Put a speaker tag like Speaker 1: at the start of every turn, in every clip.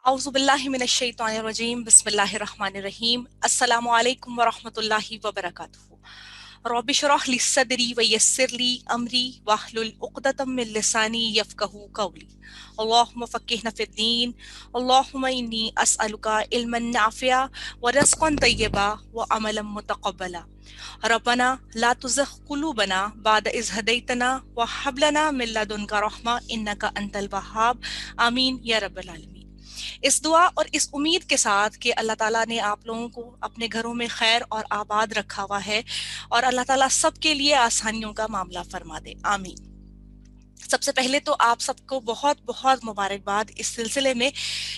Speaker 1: औज़ुबिल्लाहि मिनश्शैतानिर्रजीम बिस्मिल्लाहिर्रहमानिर्रहीम अस्सलामु अलैकुम वरहमतुल्लाहि वबरकातुहू रब्बि इश्रह ली सदरी व यस्सिर ली अमरी वहलुल उक़दतम मिन लिसानी यफ़क़हू क़ौली अल्लाहुम्मा फ़क़्क़िहना फ़िद्दीन अल्लाहुम्मा इन्नी अस्अलुका इल्मन नाफ़िअ व रिज़्क़न तय्यबा व अमलन मुतक़ब्बला रब्बना ला तुज़िग़ क़ुलूबना बअद इज़ हदैतना व हब लना मिन लदुनका रहमा इन्नका अंतल वह्हाब आमीन या रब्बल आलमीन। इस दुआ और इस उम्मीद के साथ कि अल्लाह ताला ने आप लोगों को अपने घरों में खैर और आबाद रखा हुआ है और अल्लाह ताला सबके लिए आसानियों का मामला फरमा दे, आमीन। सबसे पहले तो आप सबको बहुत बहुत मुबारकबाद इस सिलसिले में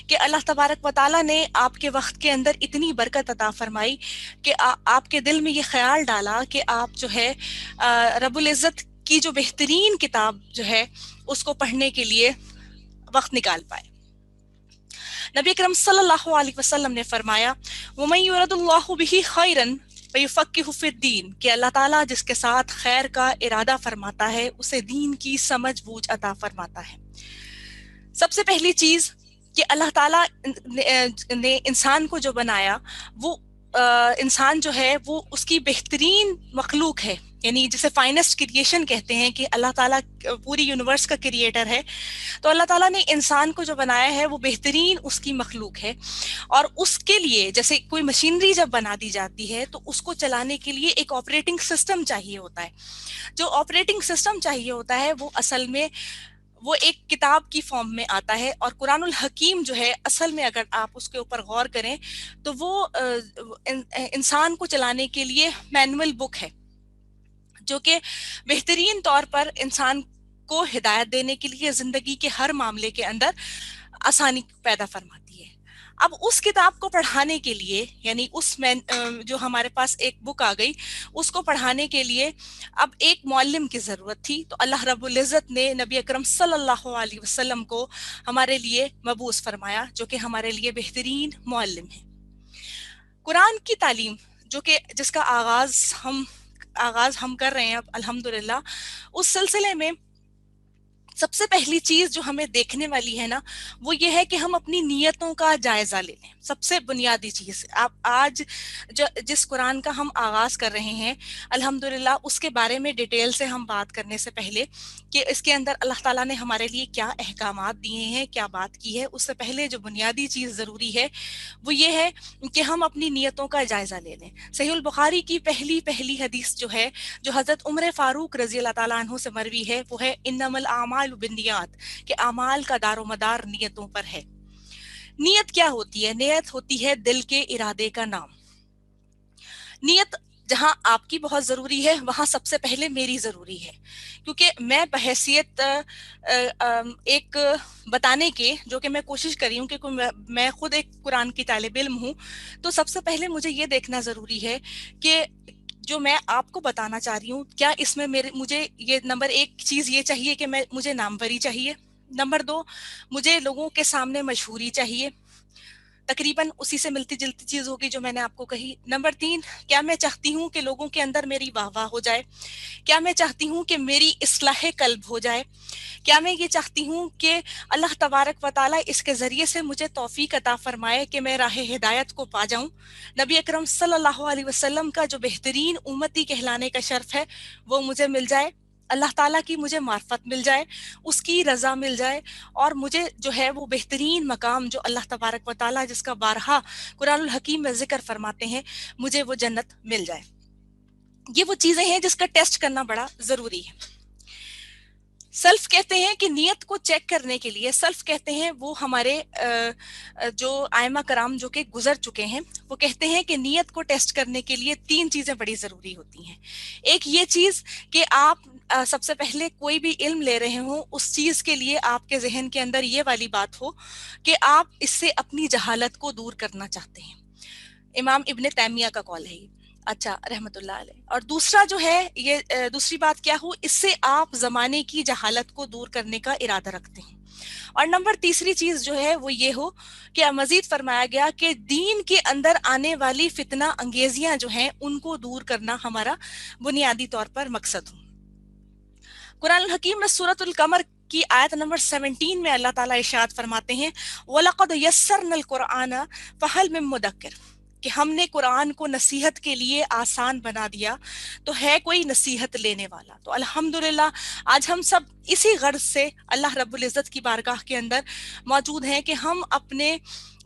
Speaker 1: कि अल्लाह तबारक व ताला ने आपके वक्त के अंदर इतनी बरकत अता फरमाई कि आपके दिल में ये ख्याल डाला कि आप जो है रब्बुल इज़्ज़त की जो बेहतरीन किताब जो है उसको पढ़ने के लिए वक्त निकाल पाए। नबी अकरम सल्लल्लाहु अलैहि वसल्लम ने फरमाया वमन युरिदुल्लाहु बिही खैरन फयुफ़क्किहु फ़िद्दीन कि अल्लाह ताला जिसके साथ खैर का इरादा फरमाता है उसे दीन की समझ बूझ अता फरमाता है। सबसे पहली चीज कि अल्लाह ताला ने इंसान को जो बनाया वो इंसान जो है वो उसकी बेहतरीन मखलूक है, यानी जिसे फाइनेस्ट क्रिएशन कहते हैं कि अल्लाह ताला पूरी यूनिवर्स का क्रिएटर है। तो अल्लाह ताला ने इंसान को जो बनाया है वो बेहतरीन उसकी मखलूक है और उसके लिए जैसे कोई मशीनरी जब बना दी जाती है तो उसको चलाने के लिए एक ऑपरेटिंग सिस्टम चाहिए होता है। जो ऑपरेटिंग सिस्टम चाहिए होता है वो असल में वो एक किताब की फॉर्म में आता है और कुरानुल हकीम जो है असल में अगर आप उसके ऊपर गौर करें तो वो इंसान को चलाने के लिए मैनुअल बुक है जो कि बेहतरीन तौर पर इंसान को हिदायत देने के लिए जिंदगी के हर मामले के अंदर आसानी पैदा फरमाती है। अब उस किताब को पढ़ाने के लिए यानी जो हमारे पास एक बुक आ गई उसको पढ़ाने के लिए अब एक मौल्लिम की ज़रूरत थी। तो अल्लाह रब्बुल इज़्ज़त ने नबी अकरम सल्लल्लाहु अलैहि वसल्लम को हमारे लिए मबूस फरमाया जो कि हमारे लिए बेहतरीन मौल्लिम है। कुरान की तालीम जो कि जिसका आगाज हम कर रहे हैं अब अल्हम्दुलिल्लाह, उस सिलसिले में सबसे पहली चीज जो हमें देखने वाली है ना वो ये है कि हम अपनी नीयतों का जायजा ले लें। सबसे बुनियादी चीज आप आज जिस कुरान का हम आगाज कर रहे हैं अल्हम्दुलिल्लाह उसके बारे में डिटेल से हम बात करने से पहले कि इसके अंदर अल्लाह ताला ने हमारे लिए क्या अहकामात दिए हैं, क्या बात की है, उससे पहले जो बुनियादी चीज जरूरी है वो ये है कि हम अपनी नीयतों का जायजा ले लें। सहीहुल बुखारी की पहली पहली हदीस जो है जो हजरत उमर फारूक रजी अल्लाह ताला अन्हु से मरवी है वो है इन्नमल आमाल बिन्नियात कि अमाल का दारोमदार नियतों पर है। नियत क्या होती है? नियत होती है दिल के इरादे का नाम। नियत जहां आपकी बहुत जरूरी है वहां सबसे पहले मेरी जरूरी है क्योंकि मैं बहैसियत एक बताने के जो कि मैं कोशिश कर रही हूँ कि मैं खुद एक कुरान की तालिब इल्म हूँ। तो सबसे पहले मुझे ये देखना जरूरी है कि जो मैं आपको बताना चाह रही हूँ क्या इसमें मुझे ये नंबर एक चीज ये चाहिए कि मुझे नामवरी चाहिए। नंबर दो, मुझे लोगों के सामने मशहूरी चाहिए, तकरीबन उसी से मिलती जुलती चीज होगी जो मैंने आपको कही। नंबर तीन, क्या मैं चाहती हूँ कि लोगों के अंदर मेरी वाह वाह हो जाए? क्या मैं चाहती हूँ कि मेरी इस्लाह कल्ब हो जाए? क्या मैं ये चाहती हूँ कि अल्लाह तबारक व ताला इसके जरिए से मुझे तौफीक अता फरमाए कि मैं राह हिदायत को पा जाऊं? नबी अकरम सल्लल्लाहु अलैहि वसल्लम का जो बेहतरीन उम्मती कहलाने का शर्फ है वो मुझे मिल जाए, अल्लाह ताला की मुझे मार्फत मिल जाए, उसकी रजा मिल जाए और मुझे जो है वो बेहतरीन मकाम जो अल्लाह तबारक व ताला जिसका बारहा कुरानुल हकीम में जिक्र फरमाते हैं मुझे वो जन्नत मिल जाए। ये वो चीजें हैं जिसका टेस्ट करना बड़ा जरूरी है। सेल्फ कहते हैं कि नियत को चेक करने के लिए सेल्फ कहते हैं वो हमारे जो आयमा कराम जो कि गुजर चुके हैं वो कहते हैं कि नियत को टेस्ट करने के लिए तीन चीजें बड़ी जरूरी होती हैं। एक ये चीज कि आप सबसे पहले कोई भी इल्म ले रहे हो उस चीज के लिए आपके जहन के अंदर ये वाली बात हो कि आप इससे अपनी जहालत को दूर करना चाहते हैं। इमाम इब्ने तैमिया का कॉल है ये, अच्छा रहमतुल्लाह अलैह। और दूसरा जो है ये दूसरी बात क्या हो, इससे आप जमाने की जहालत को दूर करने का इरादा रखते हैं। और नंबर तीसरी चीज जो है वो ये हो कि मजीद फरमाया गया कि दीन के अंदर आने वाली फितना अंगेजियां जो हैं उनको दूर करना हमारा बुनियादी तौर पर मकसद हो। कुरान हकीम में सूरतुल कमर की आयत नंबर 17 में अल्लाह ताला इरशाद फरमाते हैं वलक़द यस्सरनल कुरआन फहल मिन मुदक्किर, कि हमने कुरान को नसीहत के लिए आसान बना दिया तो है कोई नसीहत लेने वाला। तो अल्हम्दुलिल्लाह आज हम सब इसी गर्ज से अल्लाह रब्बुल इज़्ज़त की बारगाह के अंदर मौजूद हैं कि हम अपने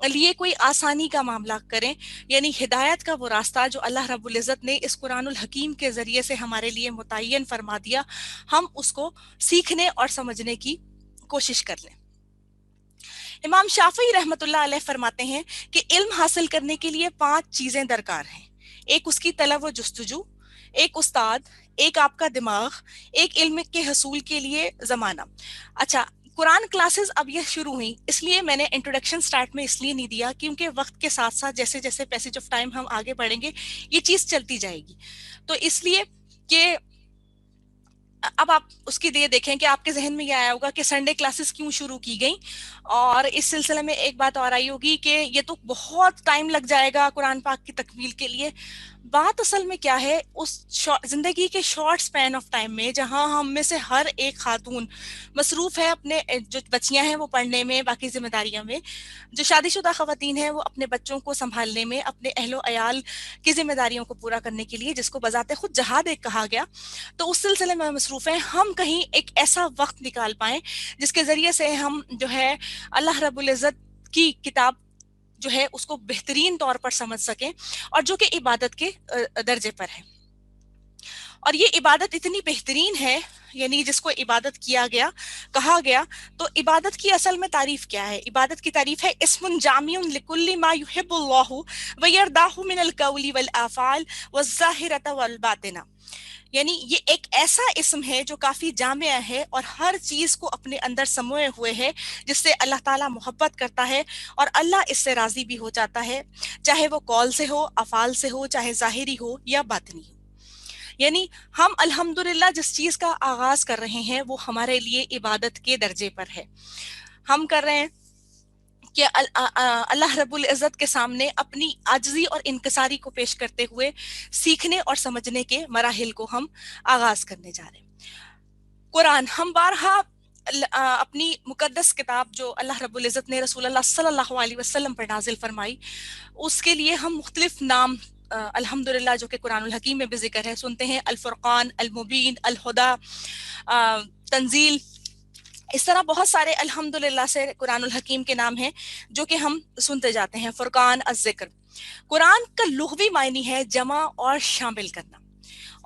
Speaker 1: लिए कोई आसानी का मामला करें, यानी हिदायत का वो रास्ता जो अल्लाह रब्बुल इज़्ज़त ने इस कुरानुल हकीम के ज़रिए से हमारे लिए मुतय्यन फरमा दिया, हम उसको सीखने और समझने की कोशिश कर लें। इमाम शाफी रहमतुल्लाह अलैह फरमाते हैं कि इल्म हासिल करने के लिए 5 चीजें दरकार हैं। एक उसकी तलब व जुस्तजू, एक उस्ताद, एक आपका दिमाग, एक इल्म के हसूल के लिए जमाना। अच्छा, कुरान क्लासेस अब ये शुरू हुई, इसलिए मैंने इंट्रोडक्शन स्टार्ट में इसलिए नहीं दिया क्योंकि वक्त के साथ साथ जैसे जैसे पैसेज ऑफ टाइम हम आगे बढ़ेंगे ये चीज चलती जाएगी। तो इसलिए कि अब आप उसकी ये देखें कि आपके जहन में ये आया होगा कि संडे क्लासेस क्यों शुरू की गई, और इस सिलसिले में एक बात और आई होगी कि ये तो बहुत टाइम लग जाएगा कुरान पाक की तकमील के लिए। बात असल में क्या है, उस जिंदगी के शॉर्ट स्पैन ऑफ टाइम में जहां हम में से हर एक खातून मसरूफ है अपने जो बच्चियां हैं वो पढ़ने में, बाकी जिम्मेदारियों में, जो शादीशुदा खवातीन हैं वो अपने बच्चों को संभालने में, अपने अहलो अयाल की जिम्मेदारियों को पूरा करने के लिए, जिसको बजाते खुद जहाद एक कहा गया, तो उस सिलसिले में मसरूफ हैं। हम कहीं एक ऐसा वक्त निकाल पाएं जिसके जरिए से हम जो है अल्लाह रब्बुल इज़्ज़त की किताब जो है उसको बेहतरीन तौर पर समझ सकें, और जो कि इबादत के दर्जे पर है। और ये इबादत इतनी बेहतरीन है, यानी जिसको इबादत किया गया कहा गया, तो इबादत की असल में तारीफ क्या है? इबादत की तारीफ है इस्मुन जामिउन लिकुल्ली मा युहिब्बुल्लाहु व यरदाहु मिनल कौली वल आफाल वज़्ज़ाहिरत वल बातिना। यानी ये एक ऐसा इस्म है जो काफी जामिया है और हर चीज को अपने अंदर समोए हुए है, जिससे अल्लाह ताला मोहब्बत करता है और अल्लाह इससे राजी भी हो जाता है, चाहे वो कौल से हो, अफाल से हो, चाहे जाहिरी हो या बातनी हो। यानी हम अल्हम्दुलिल्लाह जिस चीज का आगाज कर रहे हैं वो हमारे लिए इबादत के दर्जे पर है। हम कर रहे हैं कि अल्लाह रब्बुल इज़्ज़त के सामने अपनी आजिज़ी और इनकिसारी को पेश करते हुए सीखने और समझने के मराहिल को हम आगाज करने जा रहे हैं। कुरान हम बारहा अपनी मुकद्दस किताब जो अल्लाह रब्बुल इज़्ज़त ने रसूलुल्लाह सल्लल्लाहु अलैहि वसल्लम पर नाजिल फरमाई, उसके लिए हम मुख्तलिफ नाम अल्हम्दुलिल्लाह जो कि कुरानुल हकीम में भी जिक्र है सुनते हैं। अल फुरकान, अल मुबीन, अल हुदा, तंजील, इस तरह बहुत सारे अल्हम्दुलिल्लाह से कुरानुल हकीम के नाम हैं जो कि हम सुनते जाते हैं। फुरकान अज़्ज़िक्र, कुरान का लुग़वी मायनी है जमा और शामिल करना,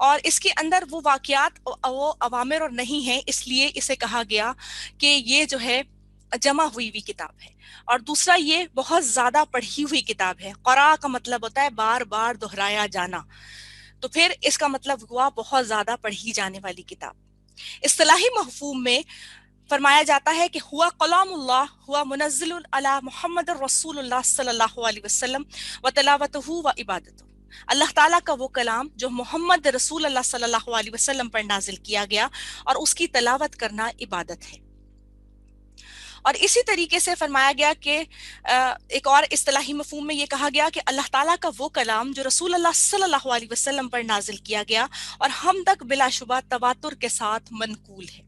Speaker 1: और इसके अंदर वो वाक़यात वो अवामिर और नहीं है, इसलिए इसे कहा गया कि ये जो है जमा हुई हुई किताब है। और दूसरा, ये बहुत ज्यादा पढ़ी हुई किताब है। क़ुरा का मतलब होता है बार बार दोहराया जाना, तो फिर इसका मतलब हुआ बहुत ज्यादा पढ़ी जाने वाली किताब। इस्तिलाही महफूम में फरमाया जाता है कि हुआ कलामुल्लाह, हुआ मुनज़्ज़िलुन अला मुहम्मद रसूलुल्लाह सल्लल्लाहु अलैहि वसल्लम व तिलावतुहु व इबादतुहु। अल्लाह ताला का वो कलाम जो मोहम्मद रसूलुल्लाह सल्लल्लाहु अलैहि वसल्लम पर नाजिल किया गया और उसकी तलावत करना इबादत है। और इसी तरीके से फरमाया गया कि एक और इस्तिलाही मफहूम में ये कहा गया कि अल्लाह ताला का वो कलाम जो रसूलुल्लाह सल्लल्लाहु अलैहि वसल्लम पर नाजिल किया गया और हम तक बिलाशुबा तवातुर के साथ मनकूल है।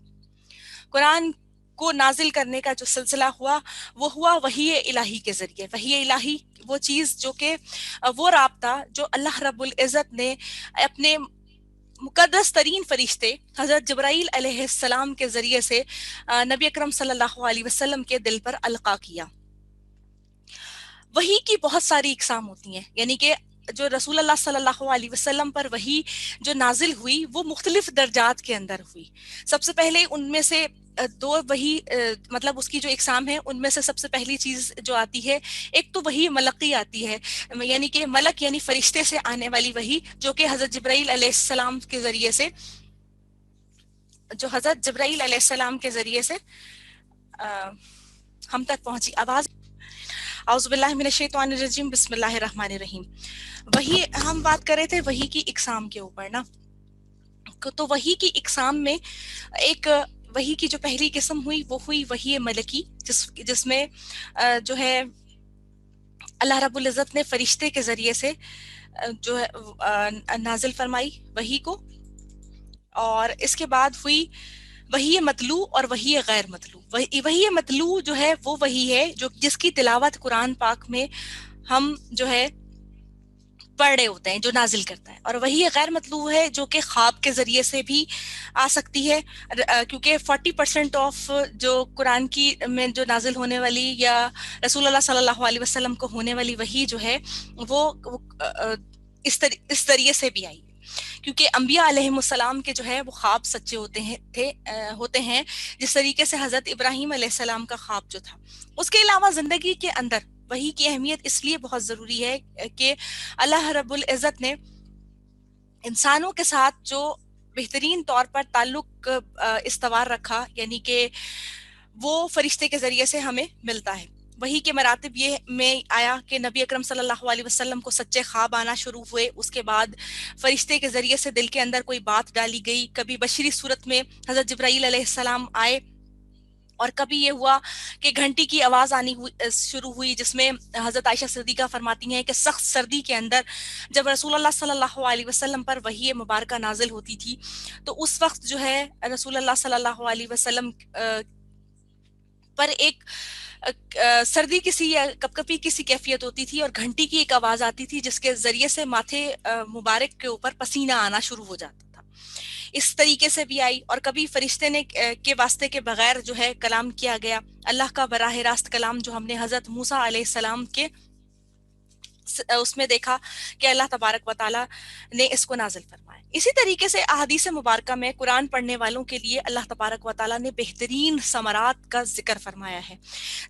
Speaker 1: कुरान को नाजिल करने का जो सिलसिला हुआ वो हुआ वही इलाही के जरिए। वही इलाही वो चीज़ जो कि वो राब्ता जो अल्लाह रब्बुल इज़्ज़त ने अपने मुकद्दस तरीन फरिश्ते हज़रत जिब्राईल अलैहिस्सलाम के जरिए से नबी अकरम सल्लल्लाहु अलैहि वसल्लम के दिल पर अलका किया। वही की बहुत सारी इकसाम होती हैं, यानी कि जो रसूलुल्लाह सल्लल्लाहु अलैहि वसल्लम पर वही जो नाजिल हुई वो मुख्तलिफ दर्जात के अंदर हुई। सबसे पहले उनमें से दो वही मतलब उसकी जो इकसाम है उनमें से सबसे पहली चीज जो आती है, एक तो वही मलकी आती है, यानी कि मलक यानी फरिश्ते से आने वाली वही, जो कि हजरत जिब्राईल अलैहिस्सलाम के जरिए से हम तक पहुंची। आवाज औज़ु बिल्लाहि मिनश शैतानिर रजीम, बिस्मिल्लाहिर रहमानिर रहीम। वही हम बात कर रहे थे वही की इकसाम के ऊपर ना, तो वही की इकसाम में एक वही की जो पहली किस्म हुई वो हुई वही मलकी, जिसमें जो है अल्लाह रब्बुल इज़्ज़त ने फरिश्ते के जरिए से जो है नाजिल फरमाई वही को। और इसके बाद हुई وحی مطلوع اور وحی غیر مطلوع. وحی مطلوع جو ہے وہ وہی ہے جو جس کی تلاوت قرآن پاک میں ہم جو ہے پڑھ رہے ہوتے ہیں، جو نازل کرتا ہے. اور وہی غیر مطلوع ہے جو کہ خواب کے ذریعے سے بھی آ سکتی ہے، کیونکہ 40% آف جو قرآن کی میں جو نازل ہونے والی یا رسول اللہ صلی اللہ علیہ وسلم کو ہونے والی وحی جو ہے وہ اس ذریعے سے بھی آئی، کیونکہ انبیاء علیہم السلام کے جو ہے وہ خواب سچے ہوتے ہیں جس طریقے سے حضرت ابراہیم علیہ السلام کا خواب جو تھا. اس کے علاوہ زندگی کے اندر وحی کی اہمیت اس لیے بہت ضروری ہے کہ اللہ رب العزت نے انسانوں کے ساتھ جو بہترین طور پر تعلق استوار رکھا، یعنی کہ وہ فرشتے کے ذریعے سے ہمیں ملتا ہے. وحی کے مراتب یہ میں آیا کہ نبی اکرم صلی اللہ علیہ وسلم کو سچے خواب آنا شروع ہوئے، اس کے بعد فرشتے کے ذریعے سے دل کے اندر کوئی بات ڈالی گئی، کبھی بشری صورت میں حضرت جبرائیل علیہ السلام آئے، اور کبھی یہ ہوا کہ گھنٹی کی آواز آنی شروع ہوئی، جس میں حضرت عائشہ صدیقہ فرماتی ہیں کہ سخت سردی کے اندر جب رسول اللہ صلی اللہ علیہ وسلم پر وحی مبارکہ نازل ہوتی تھی تو اس وقت جو ہے رسول اللہ صلی اللہ علیہ وسلم پر ایک سردی کسی یا کپکپی کسی کیفیت ہوتی تھی، اور گھنٹی کی ایک آواز آتی تھی جس کے ذریعے سے ماتھے مبارک کے اوپر پسینہ آنا شروع ہو جاتا تھا. اس طریقے سے بھی آئی. اور کبھی فرشتے نے کے واسطے کے بغیر جو ہے کلام کیا گیا، اللہ کا براہ راست کلام جو ہم نے حضرت موسیٰ علیہ السلام کے اس میں دیکھا کہ اللہ تبارک و تعالیٰ نے اس کو نازل فرمایا. اسی طریقے سے احادیث مبارکہ میں قرآن پڑھنے والوں کے لیے اللہ تبارک و تعالیٰ نے بہترین ثمرات کا ذکر فرمایا ہے،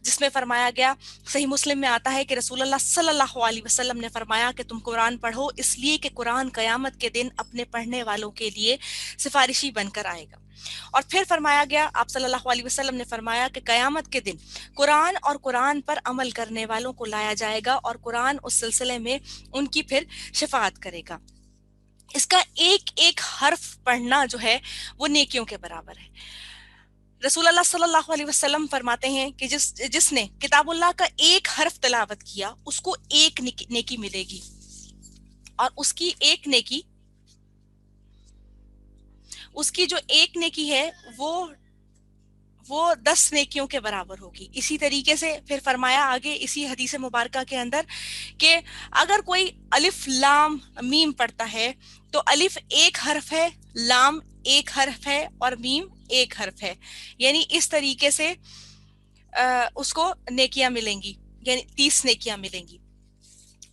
Speaker 1: جس میں فرمایا گیا، صحیح مسلم میں آتا ہے کہ رسول اللہ صلی اللہ علیہ وسلم نے فرمایا کہ تم قرآن پڑھو اس لیے کہ قرآن قیامت کے دن اپنے پڑھنے والوں کے لیے سفارشی بن کر آئے گا. اور پھر فرمایا گیا، آپ صلی اللہ علیہ وسلم نے فرمایا کہ قیامت کے دن قرآن اور قرآن پر عمل کرنے والوں کو لایا جائے گا اور قرآن اس سلسلے میں ان کی پھر شفاعت کرے گا. اس کا ایک ایک حرف پڑھنا جو ہے وہ نیکیوں کے برابر ہے. رسول اللہ صلی اللہ علیہ وسلم فرماتے ہیں کہ جس نے کتاب اللہ کا ایک حرف تلاوت کیا اس کو ایک نیکی ملے گی، اور اس کی جو ایک نیکی ہے وہ 10 نیکیوں کے برابر ہوگی. اسی طریقے سے پھر فرمایا آگے اسی حدیث مبارکہ کے اندر کہ اگر کوئی الف لام میم پڑھتا ہے تو الف ایک حرف ہے، لام ایک حرف ہے اور میم ایک حرف ہے، یعنی اس طریقے سے اس کو نیکیاں ملیں گی، یعنی 30 نیکیاں ملیں گی.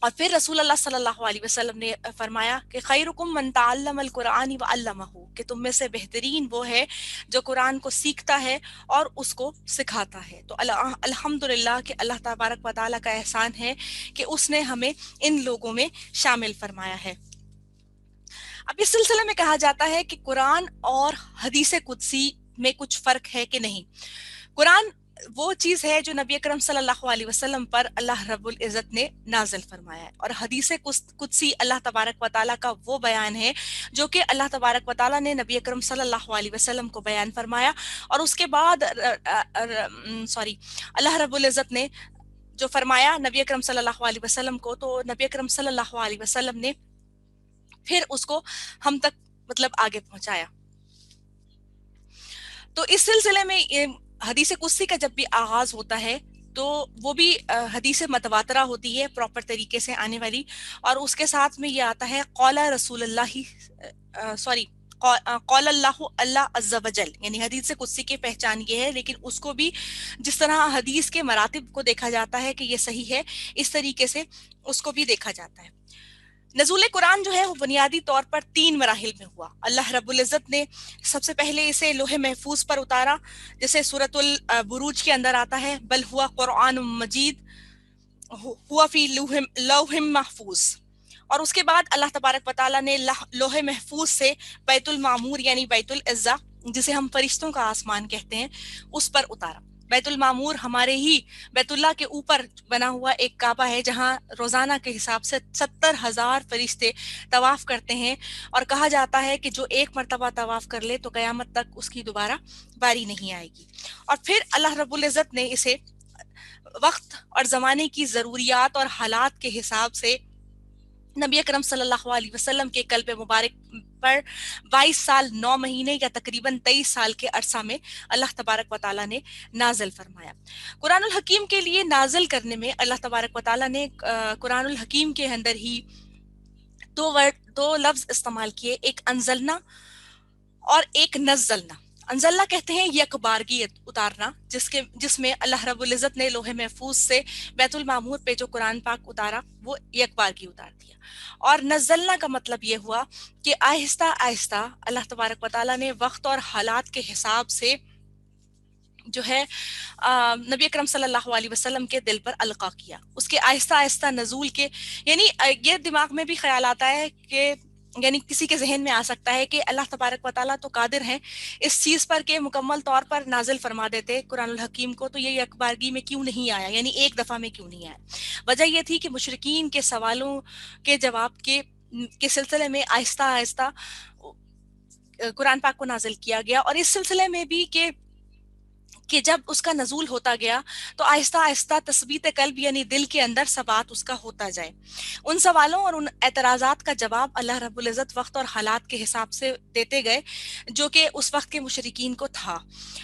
Speaker 1: اور پھر رسول اللہ صلی اللہ علیہ وسلم نے فرمایا کہ خیرکم من تعلم القرآن وعلمہ، کہ تم میں سے بہترین وہ ہے جو قرآن کو سیکھتا ہے اور اس کو سکھاتا ہے. تو الحمدللہ کہ اللہ تبارک و تعالیٰ کا احسان ہے کہ اس نے ہمیں ان لوگوں میں شامل فرمایا ہے. اب اس سلسلے میں کہا جاتا ہے کہ قرآن اور حدیث قدسی میں کچھ فرق ہے کہ نہیں. قرآن وہ چیز ہے جو نبی اکرم صلی اللہ علیہ وسلم پر اللہ رب العزت نے نازل فرمایا ہے، اور حدیث قدسی اللہ تبارک و تعالیٰ کا وہ بیان ہے جو کہ اللہ تبارک و تعالیٰ نے نبی اکرم صلی اللہ علیہ وسلم کو بیان فرمایا، اور اس کے بعد اللہ رب العزت نے جو فرمایا نبی اکرم صلی اللہ علیہ وسلم کو، تو نبی اکرم صلی اللہ علیہ وسلم نے پھر اس کو ہم تک مطلب آگے پہنچایا. تو اس سلسلے میں حدیث قدسی کا جب بھی آغاز ہوتا ہے تو وہ بھی حدیث متواترہ ہوتی ہے، پراپر طریقے سے آنے والی، اور اس کے ساتھ میں یہ آتا ہے قال رسول اللہ قال اللہ عز وجل، یعنی حدیث قدسی کی پہچان یہ ہے. لیکن اس کو بھی جس طرح حدیث کے مراتب کو دیکھا جاتا ہے کہ یہ صحیح ہے، اس طریقے سے اس کو بھی دیکھا جاتا ہے. نزول قرآن جو ہے وہ بنیادی طور پر 3 مراحل میں ہوا. اللہ رب العزت نے سب سے پہلے اسے لوح محفوظ پر اتارا، جیسے سورۃ البروج کے اندر آتا ہے بل ہوا قرآن مجید ہوا فی لوح محفوظ. اور اس کے بعد اللہ تبارک و تعالیٰ نے لوح محفوظ سے بیت المعمور یعنی بیت العزہ، جسے ہم فرشتوں کا آسمان کہتے ہیں، اس پر اتارا. بیت المعمور ہمارے ہی بیت اللہ کے اوپر بنا ہوا ایک کعبہ ہے جہاں روزانہ کے حساب سے 70,000 فرشتے طواف کرتے ہیں، اور کہا جاتا ہے کہ جو ایک مرتبہ طواف کر لے تو قیامت تک اس کی دوبارہ باری نہیں آئے گی. اور پھر اللہ رب العزت نے اسے وقت اور زمانے کی ضروریات اور حالات کے حساب سے نبی اکرم صلی اللہ علیہ وسلم کے قلب مبارک پر 22 سال 9 مہینے یا تقریباً 23 سال کے عرصہ میں اللہ تبارک و تعالیٰ نے نازل فرمایا. قرآن الحکیم کے لیے نازل کرنے میں اللہ تبارک و تعالیٰ نے قرآن الحکیم کے اندر ہی دو لفظ استعمال کیے، ایک انزلنا اور ایک نزلنا. انزلنا کہتے ہیں یک بارگی اتارنا، جس میں اللہ رب العزت نے لوح محفوظ سے بیت المعمور پہ جو قرآن پاک اتارا وہ یک بارگی اتار دیا. اور نزلنا کا مطلب یہ ہوا کہ آہستہ آہستہ اللہ تبارک و تعالیٰ نے وقت اور حالات کے حساب سے جو ہے نبی اکرم صلی اللہ علیہ وسلم کے دل پر القا کیا، اس کے آہستہ آہستہ نزول کے. یعنی یہ دماغ میں بھی خیال آتا ہے کہ یعنی کسی کے ذہن میں آ سکتا ہے کہ اللہ تبارک و تعالیٰ تو قادر ہیں اس چیز پر کہ مکمل طور پر نازل فرما دیتے قرآن الحکیم کو، تو یہ یک بارگی میں کیوں نہیں آیا، یعنی ایک دفعہ میں کیوں نہیں آیا؟ وجہ یہ تھی کہ مشرکین کے سوالوں کے جواب کے سلسلے میں آہستہ آہستہ قرآن پاک کو نازل کیا گیا، اور اس سلسلے میں بھی کہ جب اس کا نزول ہوتا گیا تو آہستہ آہستہ تثبیت قلب یعنی دل کے اندر ثبات اس کا ہوتا جائے. ان سوالوں اور ان اعتراضات کا جواب اللہ رب العزت وقت اور حالات کے حساب سے دیتے گئے جو کہ اس وقت کے مشرکین کو تھا،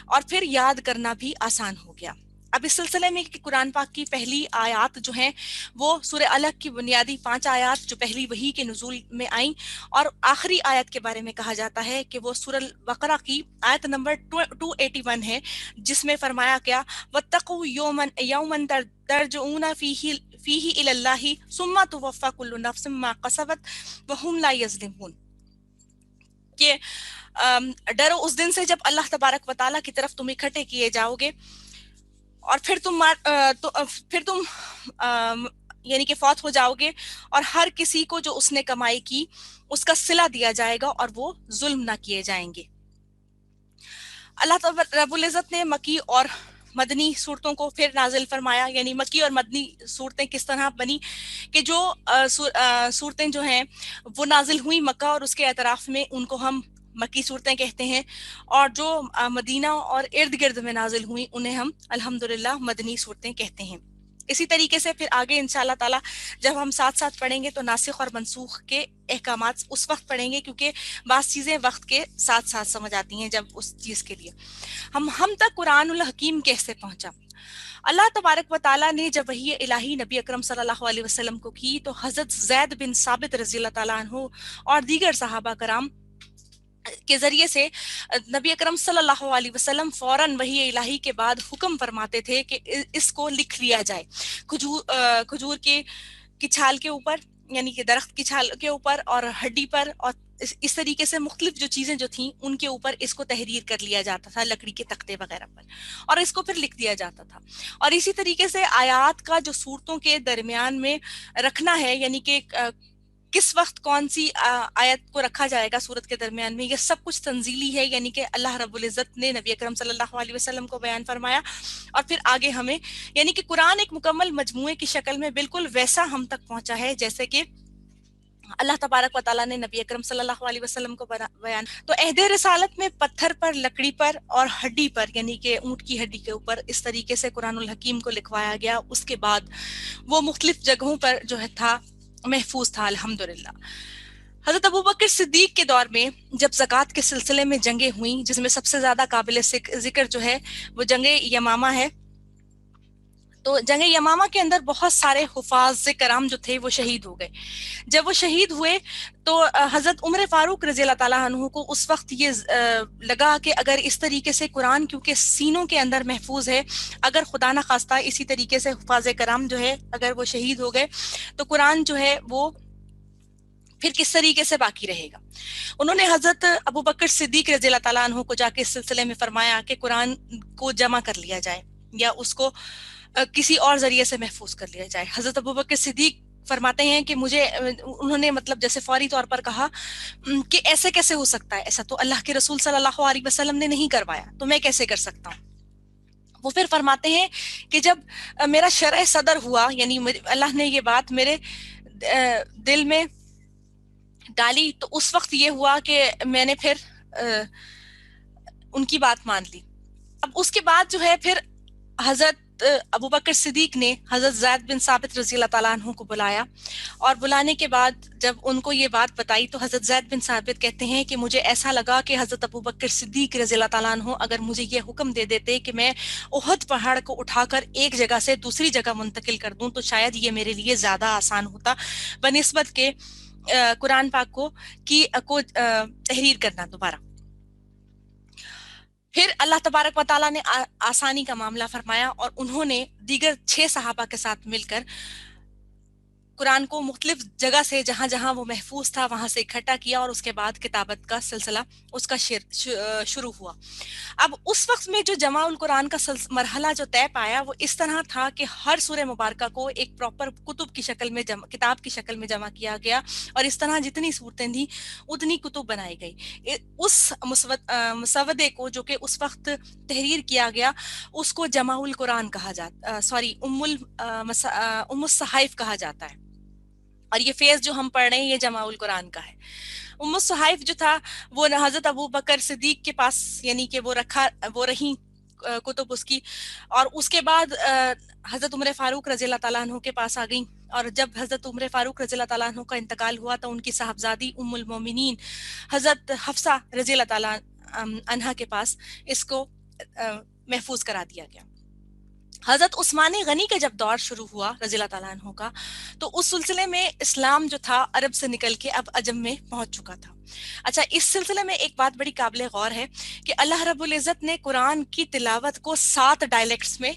Speaker 1: اور پھر یاد کرنا بھی آسان ہو گیا. اب اس سلسلے میں کہ قرآن پاک کی پہلی آیات جو ہیں وہ سورہ الگ کی بنیادی 5 آیات جو پہلی وحی کے نزول میں آئیں، اور آخری آیت کے بارے میں کہا جاتا ہے کہ وہ سورہ البقرہ کی آیت نمبر 281 ہے، جس میں فرمایا گیا وَاتَّقُوا يَوْمًا تَرْجَعُونَ فِيهِ إِلَى اللَّهِ ثُمَّ تُوَفَّى كُلُّ نَفْسٍ مَا كَسَبَتْ وَهُمْ لَا يُظْلَمُونَ. کہ ڈرو اس دن سے جب اللہ تبارک و تعالیٰ کی طرف تم اکٹھے کیے جاؤ گے، اور پھر تم یعنی کہ فوت ہو جاؤ گے، اور ہر کسی کو جو اس نے کمائی کی اس کا صلہ دیا جائے گا اور وہ ظلم نہ کیے جائیں گے. اللہ رب العزت نے مکی اور مدنی صورتوں کو پھر نازل فرمایا. یعنی مکی اور مدنی صورتیں کس طرح بنی کہ جو صورتیں جو ہیں وہ نازل ہوئی مکہ اور اس کے اطراف میں، ان کو ہم مکی صورتیں کہتے ہیں، اور جو مدینہ اور ارد گرد میں نازل ہوئی انہیں ہم الحمدللہ مدنی صورتیں کہتے ہیں. اسی طریقے سے پھر آگے انشاءاللہ تعالی جب ہم ساتھ ساتھ پڑھیں گے تو ناسخ اور منسوخ کے احکامات اس وقت پڑھیں گے، کیونکہ بعض چیزیں وقت کے ساتھ ساتھ سمجھ آتی ہیں جب اس چیز کے لیے ہم تک قرآن الحکیم کیسے پہنچا. اللہ تبارک و تعالیٰ نے جب وحی الہی نبی اکرم صلی اللہ علیہ وسلم کو کی تو حضرت زید بن ثابت رضی اللہ تعالیٰ عنہ اور دیگر صحابہ کرام کے ذریعے سے نبی اکرم صلی اللہ علیہ وسلم فوراً وحی الہی کے بعد حکم فرماتے تھے کہ اس کو لکھ لیا جائے کھجور کی چھال کے اوپر، یعنی کہ درخت کی چھال کے اوپر اور ہڈی پر، اور اس طریقے سے مختلف جو چیزیں جو تھیں ان کے اوپر اس کو تحریر کر لیا جاتا تھا، لکڑی کے تختے وغیرہ پر، اور اس کو پھر لکھ دیا جاتا تھا. اور اسی طریقے سے آیات کا جو صورتوں کے درمیان میں رکھنا ہے، یعنی کہ کس وقت کون سی آیت کو رکھا جائے گا صورت کے درمیان میں، یہ سب کچھ تنزیلی ہے. یعنی کہ اللہ رب العزت نے نبی اکرم صلی اللہ علیہ وسلم کو بیان فرمایا، اور پھر آگے ہمیں یعنی کہ قرآن ایک مکمل مجموعے کی شکل میں بالکل ویسا ہم تک پہنچا ہے جیسے کہ اللہ تبارک و تعالیٰ نے نبی اکرم صلی اللہ علیہ وسلم کو بیان. تو عہد رسالت میں پتھر پر، لکڑی پر اور ہڈی پر، یعنی کہ اونٹ کی ہڈی کے اوپر اس طریقے سے قرآن الحکیم کو لکھوایا گیا. اس کے بعد وہ مختلف جگہوں پر جو ہے تھا محفوظ تھا الحمدللہ. حضرت ابوبکر صدیق کے دور میں جب زکوٰۃ کے سلسلے میں جنگیں ہوئیں، جس میں سب سے زیادہ قابل ذکر جو ہے وہ جنگ یمامہ ہے، تو جنگ یمامہ کے اندر بہت سارے حفاظ کرام جو تھے وہ شہید ہو گئے. جب وہ شہید ہوئے تو حضرت عمر فاروق رضی اللہ تعالیٰ عنہ کو اس وقت یہ لگا کہ اگر اس طریقے سے قرآن کیونکہ سینوں کے اندر محفوظ ہے، اگر خدا نہ خواستہ اسی طریقے سے حفاظ کرام جو ہے اگر وہ شہید ہو گئے تو قرآن جو ہے وہ پھر کس طریقے سے باقی رہے گا. انہوں نے حضرت ابوبکر صدیق رضی اللہ تعالیٰ عنہ کو جا کے اس سلسلے میں فرمایا کہ قرآن کو جمع کر لیا جائے یا اس کو کسی اور ذریعے سے محفوظ کر لیا جائے. حضرت ابوبکر صدیق فرماتے ہیں کہ انہوں نے مطلب جیسے فوری طور پر کہا کہ ایسے کیسے ہو سکتا ہے، ایسا تو اللہ کے رسول صلی اللہ علیہ وسلم نے نہیں کروایا، تو میں کیسے کر سکتا ہوں. وہ پھر فرماتے ہیں کہ جب میرا شرح صدر ہوا، یعنی اللہ نے یہ بات میرے دل میں ڈالی، تو اس وقت یہ ہوا کہ میں نے پھر ان کی بات مان لی. اب اس کے بعد جو ہے پھر حضرت حضرت अबू बकर सिद्दीक ने हजरत ज़ैद बिन साबित रज़ी अल्लाह ताला अन्हु को बुलाया, और बुलाने के बाद जब उनको ये बात बताई तो हजरत ज़ैद बिन साबित कहते हैं कि मुझे ऐसा लगा कि हजरत अबू बकर सिद्दीक रज़ी अल्लाह ताला अन्हु अगर मुझे ये हुक्म दे देते कि मैं उहद पहाड़ को उठाकर एक जगह से दूसरी जगह मुंतकिल कर दूं तो शायद ये मेरे लिए ज्यादा आसान होता बनिस्बत के कुरान पाक को तहरीर करना दोबारा। फिर अल्लाह तबारक व तआला ने आसानी का मामला फरमाया और उन्होंने दीगर 6 सहाबा के साथ मिलकर कुरान को मुख्तलिफ जगह से जहां जहां वो महफूज था वहां से इकट्ठा किया और उसके बाद किताबत का सिलसिला उसका शुरू हुआ। अब उस वक्त में जो जमाउल कुरान का मरहला जो तय पाया वो इस तरह था कि हर सूरह मुबारका को एक प्रॉपर कुतुब की शक्ल में किताब की शक्ल में जमा किया गया और इस तरह जितनी सूरतें थी उतनी कुतुब बनाई गई। उस मुसवदे को जो कि उस वक्त तहरीर किया गया उसको जमाउल कुरान कहा जाता उम्मुस सहाइफ कहा जाता है, और ये फेज जो हम पढ़ रहे हैं ये जमाउल कुरान का है। उम्मुस सहाइफ जो था वो हजरत अबू बकर सिद्दीक के पास यानी कि वो रही कुतुब उसकी, और उसके बाद हजरत उमर फारूक रज़ी अल्लाह ताला अन्हु के पास आ गई, और जब हजरत उमर फारूक रज़ी अल्लाह ताला अन्हु का इंतकाल हुआ तो उनकी साहबजादी उम्मुल मोमिनीन हजरत हफ्सा रज़ी अल्लाह ताला अन्हा के पास इसको महफूज करा दिया गया। हजरत उस्मान गनी का जब दौर शुरू हुआ रज़ी अल्लाह ताला अन्हु का, तो उस सिलसिले में इस्लाम जो था अरब से निकल के अब अजम में पहुंच चुका था। अच्छा, इस सिलसिले में एक बात बड़ी काबिल गौर है कि अल्लाह रब्बुल इज़्ज़त ने कुरान की तिलावत को 7 डायलेक्ट्स में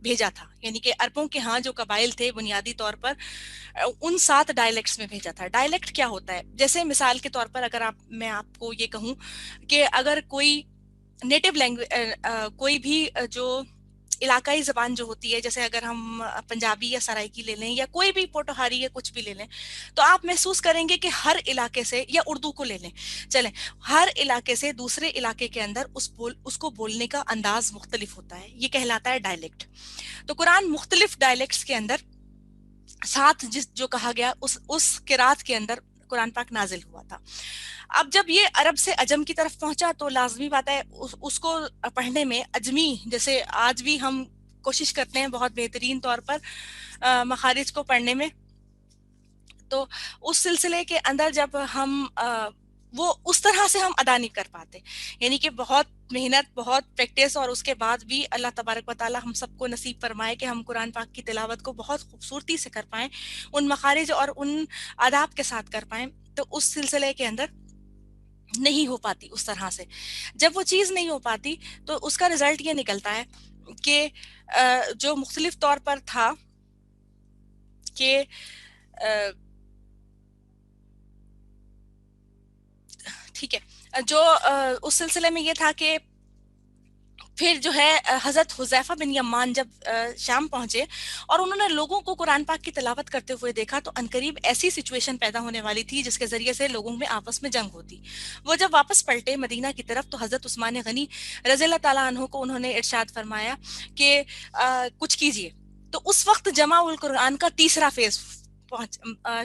Speaker 1: भेजा था, यानी कि अरबों के यहाँ जो कबाइल थे बुनियादी तौर पर उन 7 डायलेक्ट्स में भेजा था। डायलेक्ट क्या होता है? जैसे मिसाल के तौर पर अगर मैं आपको ये कहूँ कि अगर कोई नेटिव लैंग्वेज कोई भी जो इलाकाई ज़बान जो होती है, जैसे अगर हम पंजाबी या सराइकी ले लें या कोई भी पोटोहारी या कुछ भी ले लें, तो आप महसूस करेंगे कि हर इलाके से, या उर्दू को ले लें, चलें, हर इलाके से दूसरे इलाके के अंदर उसको बोलने का अंदाज मुख्तलिफ होता है, ये कहलाता है डायलेक्ट। तो कुरान मुख्तलिफ डायलेक्ट्स के अंदर 7 जो कहा गया उस किरात के अंदर कुरान पाक नाजिल हुआ था। अब जब ये अरब से अजम की तरफ पहुंचा तो लाजमी बात है उसको पढ़ने में अजमी, जैसे आज भी हम कोशिश करते हैं बहुत बेहतरीन तौर पर मखारिज को पढ़ने में, तो उस सिलसिले के अंदर जब हम वो उस तरह से हम अदा नहीं कर पाते, यानी कि बहुत मेहनत, बहुत प्रैक्टिस, और उसके बाद भी अल्लाह तबारक व तआला हम सबको नसीब फरमाए कि हम कुरान पाक की तिलावत को बहुत खूबसूरती से कर पाएं, उन मखारिज और उन आदाब के साथ कर पाएं, तो उस सिलसिले के अंदर नहीं हो पाती उस तरह से। जब वो चीज़ नहीं हो पाती तो उसका रिजल्ट ये निकलता है कि जो मुख्तलिफ तौर पर था कि ठीक है, जो उस सिलसिले में ये था कि फिर जो है हजरत हुज़ैफा बिन यमान जब शाम पहुंचे और उन्होंने लोगों को कुरान पाक की तिलावत करते हुए देखा तो अनकरीब ऐसी सिचुएशन पैदा होने वाली थी जिसके जरिए से लोगों में आपस में जंग होती। वो जब वापस पलटे मदीना की तरफ तो हजरत उस्मान गनी रज़ी अल्लाह ताला अन्हु को उन्होंने इरशाद फरमाया कि कुछ कीजिए। तो उस वक्त जमा उल कुरान का तीसरा फेज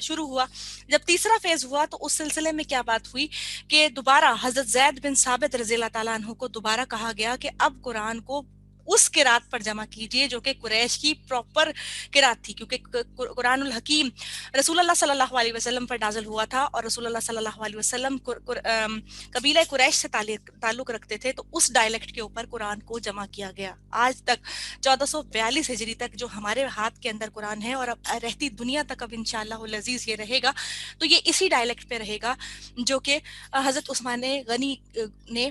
Speaker 1: शुरू हुआ। जब तीसरा फेज हुआ तो उस सिलसिले में क्या बात हुई कि दोबारा हजरत ज़ैद बिन साबित रज़ी अल्लाह ताला अन्हु को दोबारा कहा गया कि अब कुरान को उस किरात पर जमा कीजिए जो कि कुरैश की प्रॉपर किरात थी, क्योंकि कुरानुल हकीम रसूलुल्लाह सल्लल्लाहु अलैहि वसल्लम पर नाज़िल हुआ था और रसूलुल्लाह सल्लल्लाहु अलैहि वसल्लम कबीला कुरैश से ताल्लुक रखते थे, तो उस डायलेक्ट के ऊपर कुरान को जमा किया गया। आज तक 1442 हिजरी तक जो हमारे हाथ के अंदर कुरान है और अब रहती दुनिया तक अब इंशाअल्लाह अज़ीज़ ये रहेगा, तो ये इसी डायलेक्ट पे रहेगा जो कि हजरत उस्मान गनी ने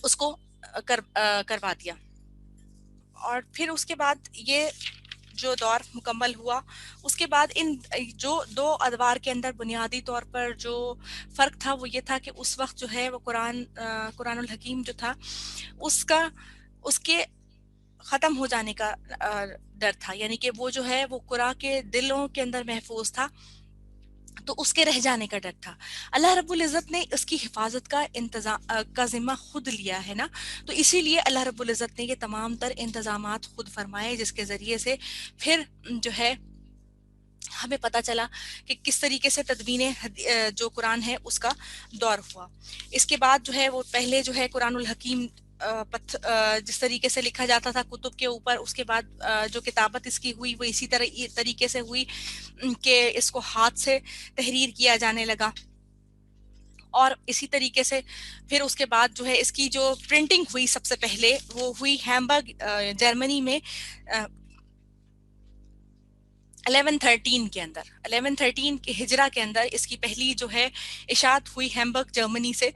Speaker 1: उसको करवा दिया। और फिर उसके बाद ये जो दौर मुकम्मल हुआ, उसके बाद इन जो 2 अदवार के अंदर बुनियादी तौर पर जो फ़र्क था वो ये था कि उस वक्त जो है वो कुरानुल हकीम जो था उसके ख़त्म हो जाने का डर था, यानी कि वो जो है वो कुरान के दिलों के अंदर महफूज था तो उसके रह जाने का डर था। अल्लाह रब्बुल इज़्ज़त ने इसकी हिफाजत का जिम्मा खुद लिया है ना, तो इसीलिए अल्लाह रब्बुल इज़्ज़त ने ये तमाम तर इंतजामात खुद फरमाए जिसके ज़रिए से फिर जो है हमें पता चला कि किस तरीके से तदवीन जो कुरान है उसका दौर हुआ। इसके बाद जो है वो पहले जो है कुरानुल हकीम जिस तरीके से लिखा जाता था कुतुब के ऊपर, उसके बाद जो किताबत इसकी हुई वो इसी तरीके से हुई कि इसको हाथ से तहरीर किया जाने लगा। और इसी तरीके से फिर उसके बाद जो है इसकी जो प्रिंटिंग हुई सबसे पहले वो हुई हैम्बर्ग जर्मनी में 1113 के अंदर, 1113 के हिजरा के अंदर इसकी पहली जो है इशात हुई हैम्बर्ग जर्मनी से,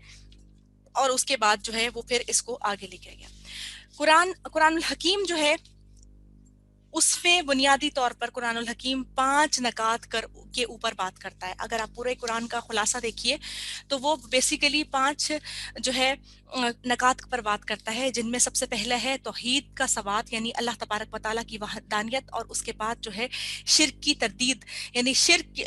Speaker 1: और उसके बाद जो है वो फिर इसको आगे लेके गया। कुरानुल हकीम जो है उसमें बुनियादी तौर पर कुरानुल हकीम 5 नकात के ऊपर बात करता है। अगर आप पूरे कुरान का खुलासा देखिए तो वो बेसिकली 5 जो है नकात पर बात करता है, जिनमें सबसे पहला है तौहीद का सवात यानी अल्लाह तबारक व तआला की वहदानियत, और उसके बाद जो है शिर्क की तरदीद यानी शिर्क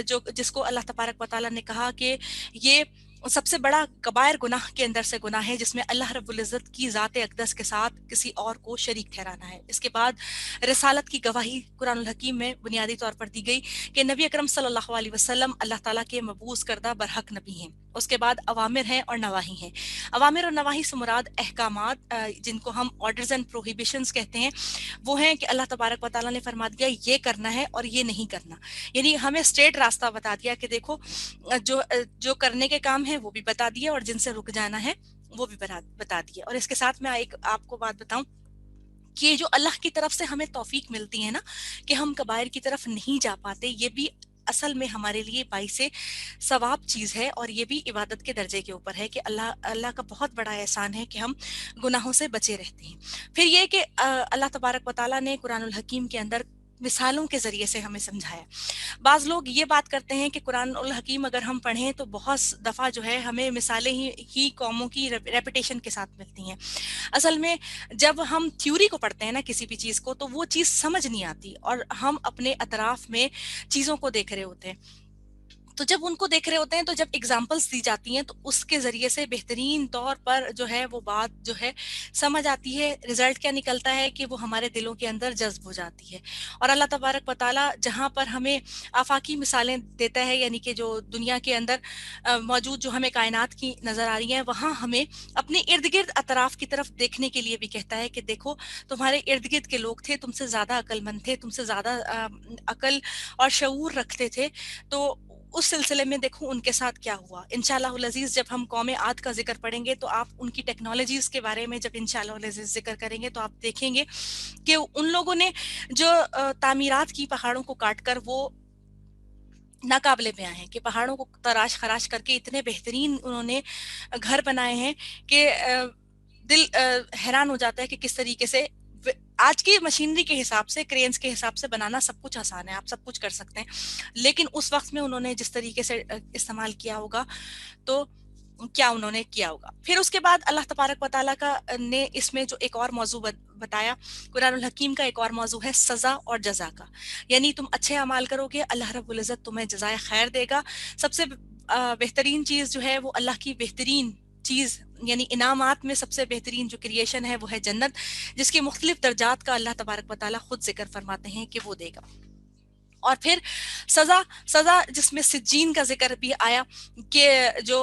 Speaker 1: जो जिसको अल्लाह तबारक व तआला ने कहा कि ये सबसे बड़ा कबायर गुनाह के अंदर से गुनाह है जिसमें अल्लाह रब्बुल इज़्ज़त की ज़ात अक़दस के साथ किसी और को शरीक ठहराना है। इसके बाद रिसालत की गवाही कुरानुल हकीम में बुनियादी तौर पर दी गई कि नबी अकरम सल्लल्लाहु अलैहि वसल्लम अल्लाह ताला के मबूस करदा बरहक नबी हैं। उसके बाद अवामिर हैं और नवाही हैं। अवामिर और नवाही से मुराद अहकामात जिनको हम ऑर्डर्स एंड प्रोहिबिशंस कहते हैं वो हैं कि अल्लाह तबारक व तआला ने फरमा दिया ये करना है और ये नहीं करना, यानी हमें स्ट्रेट रास्ता बता दिया कि देखो जो जो करने के काम है वो भी बता दिए और जिनसे रुक जाना है वो भी बता दिए। और इसके साथ मैं एक आपको बात बताऊं कि ये जो अल्लाह की तरफ से हमें तौफीक मिलती है ना कि हम कबायर की तरफ नहीं जा पाते, ये भी असल में हमारे लिए बाइसे सवाब चीज़ है और ये भी इबादत के दर्जे के ऊपर है कि अल्लाह अल्लाह का बहुत बड़ा एहसान है कि हम गुनाहों से बचे रहते हैं। फिर ये कि अल्लाह तबारक व तआला ने कुरानुल हकीम के अंदर मिसालों के जरिए से हमें समझाया। बाज़ लोग ये बात करते हैं कि कुरानुल हकीम अगर हम पढ़ें तो बहुत दफ़ा जो है हमें मिसालें ही कौमों की रेपिटेशन के साथ मिलती हैं। असल में जब हम थ्योरी को पढ़ते हैं ना किसी भी चीज़ को तो वो चीज़ समझ नहीं आती और हम अपने अतराफ में चीज़ों को देख रहे होते हैं। तो जब उनको देख रहे होते हैं तो जब एग्जाम्पल्स दी जाती हैं तो उसके ज़रिए से बेहतरीन तौर पर जो है वो बात जो है समझ आती है। रिजल्ट क्या निकलता है कि वो हमारे दिलों के अंदर जज्ब हो जाती है। और अल्लाह तबारक व तआला जहाँ पर हमें आफाकी मिसालें देता है यानी कि जो दुनिया के अंदर मौजूद जो हमें कायनात की नज़र आ रही हैं वहाँ हमें अपने इर्द गिर्द अतराफ की तरफ देखने के लिए भी कहता है कि देखो तुम्हारे इर्द गिर्द के लोग थे तुमसे ज़्यादा अक्लमंद थे, तुमसे ज़्यादा अकल और शऊर रखते थे, तो उस सिलसिले में देखो उनके साथ क्या हुआ। इंशाअल्लाहुल अज़ीज़ जब हम कौम आद का जिक्र पढ़ेंगे तो आप उनकी टेक्नोलॉजीज के बारे में जब इंशाअल्लाहुल अज़ीज़ जिक्र करेंगे तो आप देखेंगे कि उन लोगों ने जो तामीरात की पहाड़ों को काट कर वो नाकाबिले बयां हैं कि पहाड़ों को तराश खराश करके इतने बेहतरीन उन्होंने घर बनाए हैं कि दिल हैरान हो जाता है कि किस तरीके से आज की मशीनरी के हिसाब से क्रेन्स के हिसाब से बनाना सब कुछ आसान है, आप सब कुछ कर सकते हैं, लेकिन उस वक्त में उन्होंने जिस तरीके से इस्तेमाल किया होगा तो क्या उन्होंने किया होगा। फिर उसके बाद अल्लाह तबारक व तआला का ने इसमें जो एक और मौजू बताया, कुरानुल हकीम का एक और मौजू है सज़ा और जज़ा का, यानी तुम अच्छे अमाल करोगे अल्लाह रब्बुल इज़्ज़त तुम्हें जज़ाए खैर देगा। सबसे बेहतरीन चीज़ जो है वो अल्लाह की बेहतरीन चीज़ यानी इनामात में सबसे बेहतरीन जो क्रिएशन है वो है जन्नत, जिसके मुख्तलिफ दर्जात का अल्लाह तबारक व तआला खुद जिक्र फरमाते हैं कि वो देगा। और फिर सजा सजा जिसमें सिज्जीन का जिक्र भी आया कि जो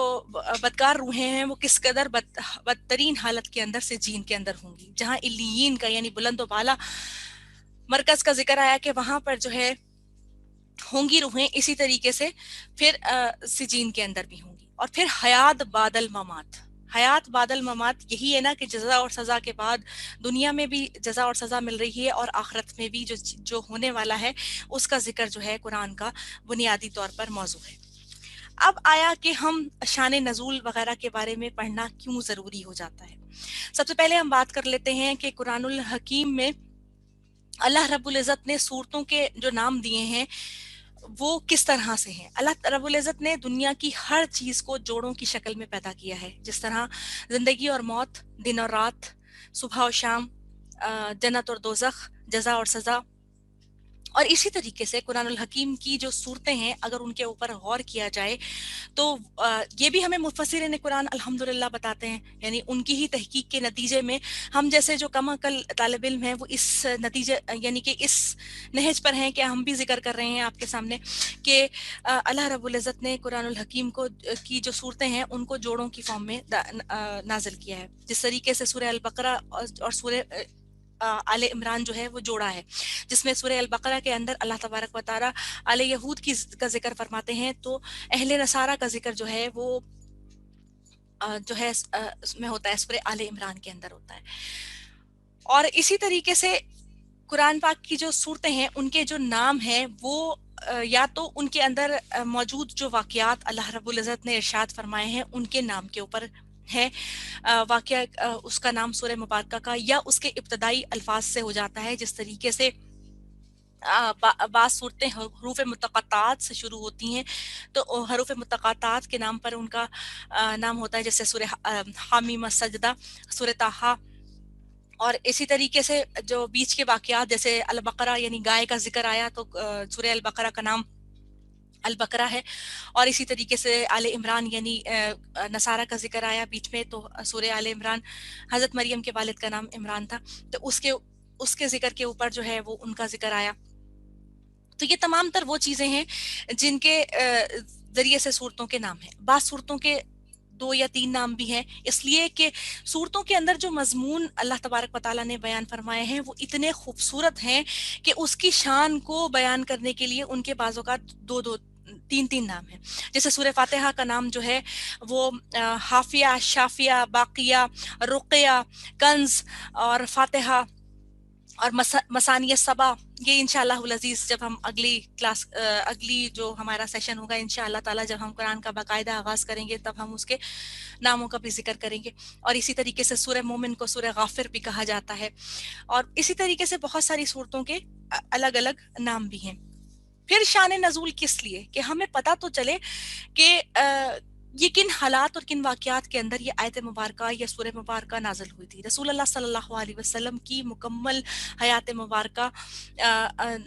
Speaker 1: बदकार रूहें हैं वो किस कदर बदतरीन हालत के अंदर सिज्जीन के अंदर होंगी, जहाँ इल्लियीन का यानी बुलंद वाला मरकज का जिक्र आया कि वहां पर जो है होंगी रूहें, इसी तरीके से फिर सिजीन के अंदर भी होंगी। और फिर हयात बादल ममात, हयात बादल ममात यही है ना कि जजा और सजा के बाद दुनिया में भी जजा और सजा मिल रही है और आखिरत में भी जो होने वाला है उसका जिक्र जो है कुरान का बुनियादी तौर पर मौजू है। अब आया कि हम शान नज़ूल वगैरह के बारे में पढ़ना क्यों ज़रूरी हो जाता है। सबसे पहले हम बात कर लेते हैं कि कुरानुल हकीम में अल्लाह रब्बुल इज़्ज़त ने सूरतों के जो नाम दिए हैं वो किस तरह से हैं। अल्लाह रब्बुल इज़्ज़त ने दुनिया की हर चीज़ को जोड़ों की शक्ल में पैदा किया है, जिस तरह जिंदगी और मौत, दिन और रात, सुबह और शाम, जन्नत और दोज़ख, जज़ा और सज़ा, اور इसी तरीके से कुरानुल हकीम की जो सूरतें हैं अगर उनके ऊपर गौर किया जाए तो ये भी हमें मुफस्सिरीन कुरान अल्हम्दुलिल्लाह बताते हैं, यानी उनकी ही तहकीक के नतीजे में हम जैसे जो कम अकल तालिब इल्म हैं वो इस नतीजे यानी कि इस नहज पर हैं कि हम भी जिक्र कर रहे हैं आपके सामने कि अल्लाह रब्बुल इज़्ज़त ने कुरानुल हकीम को की जो सूरतें हैं उनको जोड़ों की फॉर्म में नाजिल किया है। जिस तरीके से सूरह अल बकरा और सूरह आले इमरान जो है वो जोड़ा है, जिसमें सूरह अल बकरा के अंदर अल्लाह तबारक व तआला आले यहूद की का जिक्र फरमाते हैं, तो अहले नसारा का जिक्र जो है वो जो है उसमें होता है, सूरह आले इमरान के अंदर होता है। और इसी तरीके से कुरान पाक की जो सूरतें हैं उनके जो नाम हैं वो या तो उनके अंदर मौजूद जो वाक़यात अल्लाह रब्बुल इज़्ज़त ने इरशाद फरमाए हैं उनके नाम के ऊपर है वाक़या उसका नाम सूरह मुबारका का या उसके इब्तदाई अल्फाज से हो जाता है। जिस तरीके से बाज़ सूरतें हरूफ मुतक़त्तात से शुरू होती हैं तो हरूफ मुतक़त्तात के नाम पर उनका नाम होता है, जैसे सूरह हामीम सजदा, सूरह ताहा। और इसी तरीके से जो बीच के वाक़यात जैसे अल बकरा यानी गाय का जिक्र आया तो सूरह अल बकरा का नाम अल बकरा है। और इसी तरीके से आले इमरान यानी नसारा का जिक्र आया बीच में तो सूरह आले इमरान, हज़रत मरियम के वालिद का नाम इमरान था तो उसके उसके जिक्र के ऊपर जो है वो उनका जिक्र आया। तो ये तमाम तर वो चीज़ें हैं जिनके ज़रिए से सूरतों के नाम हैं। बाज़ सूरतों के 2 या 3 नाम भी हैं, इसलिए कि सूरतों के अंदर जो मज़मून अल्लाह तबारक व तआला ने बयान फरमाए हैं वो इतने खूबसूरत हैं कि उसकी शान को बयान करने के लिए उनके बाज़ औक़ात 2-2 3-3 नाम हैं। जैसे सूरह फातिहा का नाम जो है वो हाफिया, शाफिया, बाकिया, रुक़या, कंज़ और फातिहा और मसानिय सबा। ये इंशाअल्लाहुल अज़ीज़ जब हम अगली जो हमारा सेशन होगा इंशाअल्लाह ताला, जब हम कुरान का बाकायदा आगाज़ करेंगे तब हम उसके नामों का भी जिक्र करेंगे। और इसी तरीके से सूरह मोमिन को सूरह गाफिर भी कहा जाता है। और इसी तरीके से बहुत सारी सूरतों के अलग अलग नाम भी हैं। फिर शान नज़ूल किस लिए, कि हमें पता तो चले कि ये किन हालात और किन वाक़यात के अंदर ये आयत मुबारका या सूरह मुबारका नाज़िल हुई थी। रसूल अल्लाह सल्लल्लाहु अलैहि वसल्लम की मुकम्मल हयात मुबारका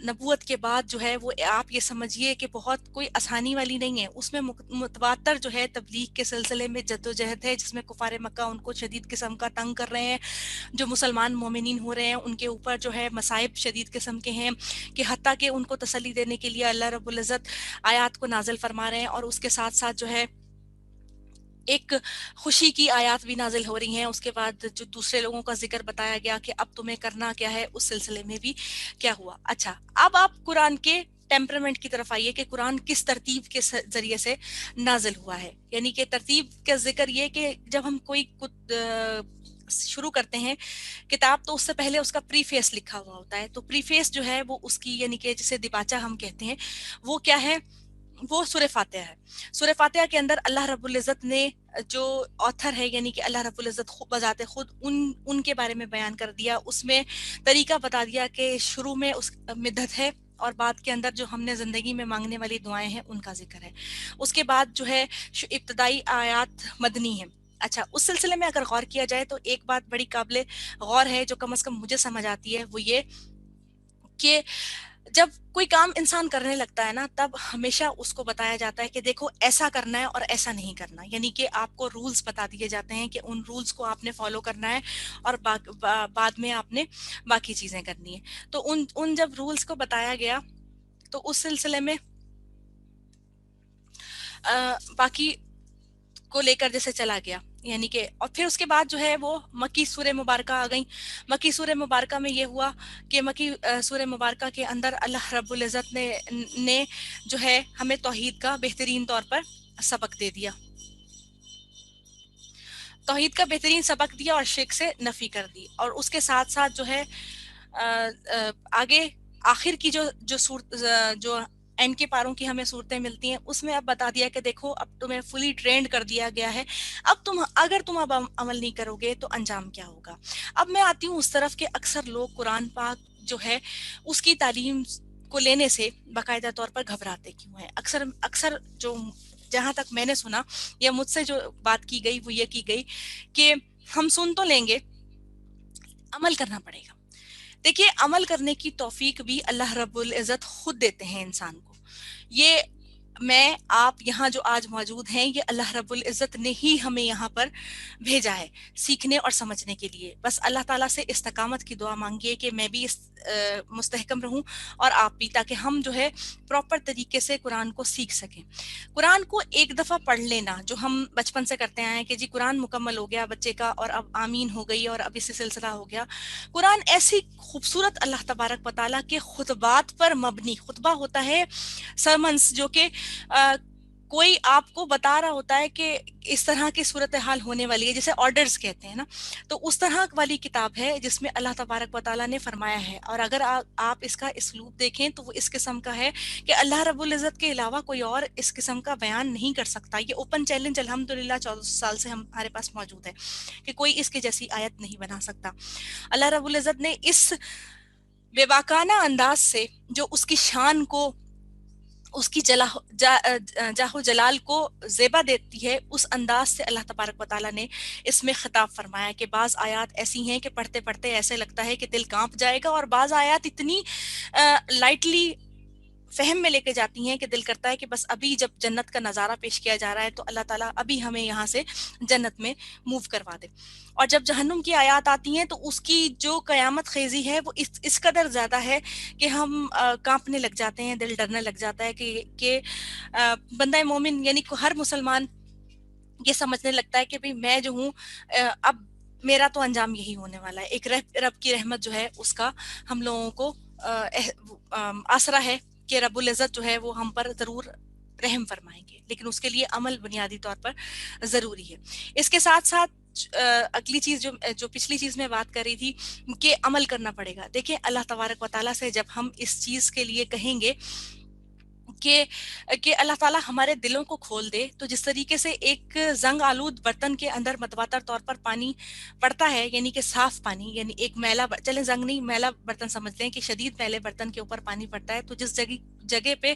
Speaker 1: नबूवत के बाद जो है वो आप ये समझिए कि बहुत कोई आसानी वाली नहीं है। उसमें मुतवातर जो है तबलीग के सिलसिले में जद्दोजहद है, जिसमें कुफार मक्का उनको शदीद किस्म का तंग कर रहे हैं। जो मुसलमान मोमिनीन हो रहे हैं उनके ऊपर जो है मसाइब शदीद किस्म के हैं कि हत्ता कि उनको तसल्ली देने के लिए अल्लाह रब्बुल इज़्ज़त आयात को नाज़िल फरमा रहे हैं। और उसके साथ साथ जो है एक खुशी की आयत भी नाजिल हो रही हैं। उसके बाद जो दूसरे लोगों का जिक्र बताया गया कि अब तुम्हें करना क्या है, उस सिलसिले में भी क्या हुआ। अच्छा, अब आप कुरान के टेम्परामेंट की तरफ आइए कि कुरान किस तरतीब के जरिए से नाजिल हुआ है। यानी कि तरतीब का जिक्र ये कि जब हम कोई शुरू करते हैं किताब तो उससे पहले उसका प्रीफेस लिखा हुआ होता है। तो प्रीफेस जो है वो उसकी यानी कि जिसे दिबाचा हम कहते हैं वो क्या है, वो सूरह फातिहा है। सूरह फातिहा के अंदर अल्लाह रब्बुल इज़्ज़त ने जो ऑथर है यानी कि अल्लाह रब्बुल इज़्ज़त बजाते खुद उनके बारे में बयान कर दिया। उसमें तरीका बता दिया कि शुरू में उस मिद्दत है और बाद के अंदर जो हमने ज़िंदगी में मांगने वाली दुआएं हैं उनका जिक्र है। उसके बाद जो है इब्तदाई आयात मदनी है। अच्छा, उस सिलसिले में अगर गौर किया जाए तो एक बात बड़ी काबिले गौर है जो कम से कम मुझे समझ आती है, वो ये कि जब कोई काम इंसान करने लगता है ना तब हमेशा उसको बताया जाता है कि देखो ऐसा करना है और ऐसा नहीं करना। यानी कि आपको रूल्स बता दिए जाते हैं कि उन रूल्स को आपने फॉलो करना है और बाद में आपने बाकी चीजें करनी है। तो उन उन जब रूल्स को बताया गया तो उस सिलसिले में बाकी को लेकर जैसे चला गया, यानी कि और फिर उसके बाद जो है वो मक्की सूरह मुबारका आ गई। मक्की सूरह मुबारका में ये हुआ कि मक्की सूरह मुबारका के अंदर अल्लाह रब्बुल इज़्ज़त ने जो है हमें तौहीद का बेहतरीन तौर पर सबक दे दिया, तौहीद का बेहतरीन सबक दिया और शिर्क से नफी कर दी। और उसके साथ साथ जो है आगे आखिर की जो एंड के पारों की हमें सूरतें मिलती हैं उसमें अब बता दिया कि देखो अब तुम्हें फुली ट्रेंड कर दिया गया है। अब अगर तुम अब अमल नहीं करोगे तो अंजाम क्या होगा। अब मैं आती हूँ उस तरफ के अक्सर लोग कुरान पाक जो है उसकी तालीम को लेने से बाकायदा तौर पर घबराते क्यों हैं। अक्सर अक्सर जो जहां तक मैंने सुना या मुझसे जो बात की गई वो ये की गई कि हम सुन तो लेंगे, अमल करना पड़ेगा। دیکھیے عمل کرنے کی توفیق بھی اللہ رب العزت خود دیتے ہیں انسان کو. یہ میں آپ یہاں جو آج موجود ہیں یہ اللہ رب العزت نے ہی ہمیں یہاں پر بھیجا ہے سیکھنے اور سمجھنے کے لیے. بس اللہ تعالیٰ سے استقامت کی دعا مانگیے کہ میں بھی مستحکم رہوں اور آپ بھی, تاکہ ہم جو ہے پراپر طریقے سے قرآن کو سیکھ سکیں. قرآن کو ایک دفعہ پڑھ لینا جو ہم بچپن سے کرتے آئے ہیں کہ جی قرآن مکمل ہو گیا بچے کا اور اب آمین ہو گئی اور اب اس سے سلسلہ ہو گیا. قرآن ایسی خوبصورت اللہ تبارک و تعالیٰ کے خطبات پر مبنی, خطبہ ہوتا ہے سرمنس, جو کہ کوئی آپ کو بتا رہا ہوتا ہے کہ اس طرح کی صورتحال ہونے والی ہے, جسے آرڈرز کہتے ہیں نا, تو اس طرح والی کتاب ہے جس میں اللہ تبارک و تعالیٰ نے فرمایا ہے. اور اگر آپ اس کا اسلوب دیکھیں تو وہ اس قسم کا ہے کہ اللہ رب العزت کے علاوہ کوئی اور اس قسم کا بیان نہیں کر سکتا. یہ اوپن چیلنج الحمدللہ 14 سال سے ہمارے پاس موجود ہے کہ کوئی اس کے جیسی آیت نہیں بنا سکتا. اللہ رب العزت نے اس بے باکانہ انداز سے جو اس کی شان کو, اس کی جاہ و جلال کو زیبا دیتی ہے, اس انداز سے اللہ تبارک و تعالیٰ نے اس میں خطاب فرمایا کہ بعض آیات ایسی ہیں کہ پڑھتے پڑھتے ایسے لگتا ہے کہ دل کانپ جائے گا, اور بعض آیات اتنی لائٹلی فہم میں لے کے جاتی ہیں کہ دل کرتا ہے کہ بس ابھی جب جنت کا نظارہ پیش کیا جا رہا ہے تو اللہ تعالیٰ ابھی ہمیں یہاں سے جنت میں موو کروا دے. اور جب جہنم کی آیات آتی ہیں تو اس کی جو قیامت خیزی ہے وہ اس قدر زیادہ ہے کہ ہم کانپنے لگ جاتے ہیں, دل ڈرنے لگ جاتا ہے کہ بندہ مومن یعنی ہر مسلمان یہ سمجھنے لگتا ہے کہ بھئی میں جو ہوں اب میرا تو انجام یہی ہونے والا ہے. ایک رب کی رحمت جو ہے اس کا ہم لوگوں کو آسرا ہے کہ رب العزت جو ہے وہ ہم پر ضرور رحم فرمائیں گے, لیکن اس کے لیے عمل بنیادی طور پر ضروری ہے. اس کے ساتھ ساتھ اگلی چیز جو پچھلی چیز میں بات کر رہی تھی کہ عمل کرنا پڑے گا. دیکھیں اللہ تبارک و تعالیٰ سے جب ہم اس چیز کے لیے کہیں گے کہ اللہ تعالیٰ ہمارے دلوں کو کھول دے, تو جس طریقے سے ایک زنگ آلود برتن کے اندر متواتر طور پر پانی پڑتا ہے, یعنی کہ صاف پانی, یعنی ایک میلا, چلیں زنگ نہیں میلا برتن سمجھ لیں کہ شدید میلے برتن کے اوپر پانی پڑتا ہے, تو جس جگہ پہ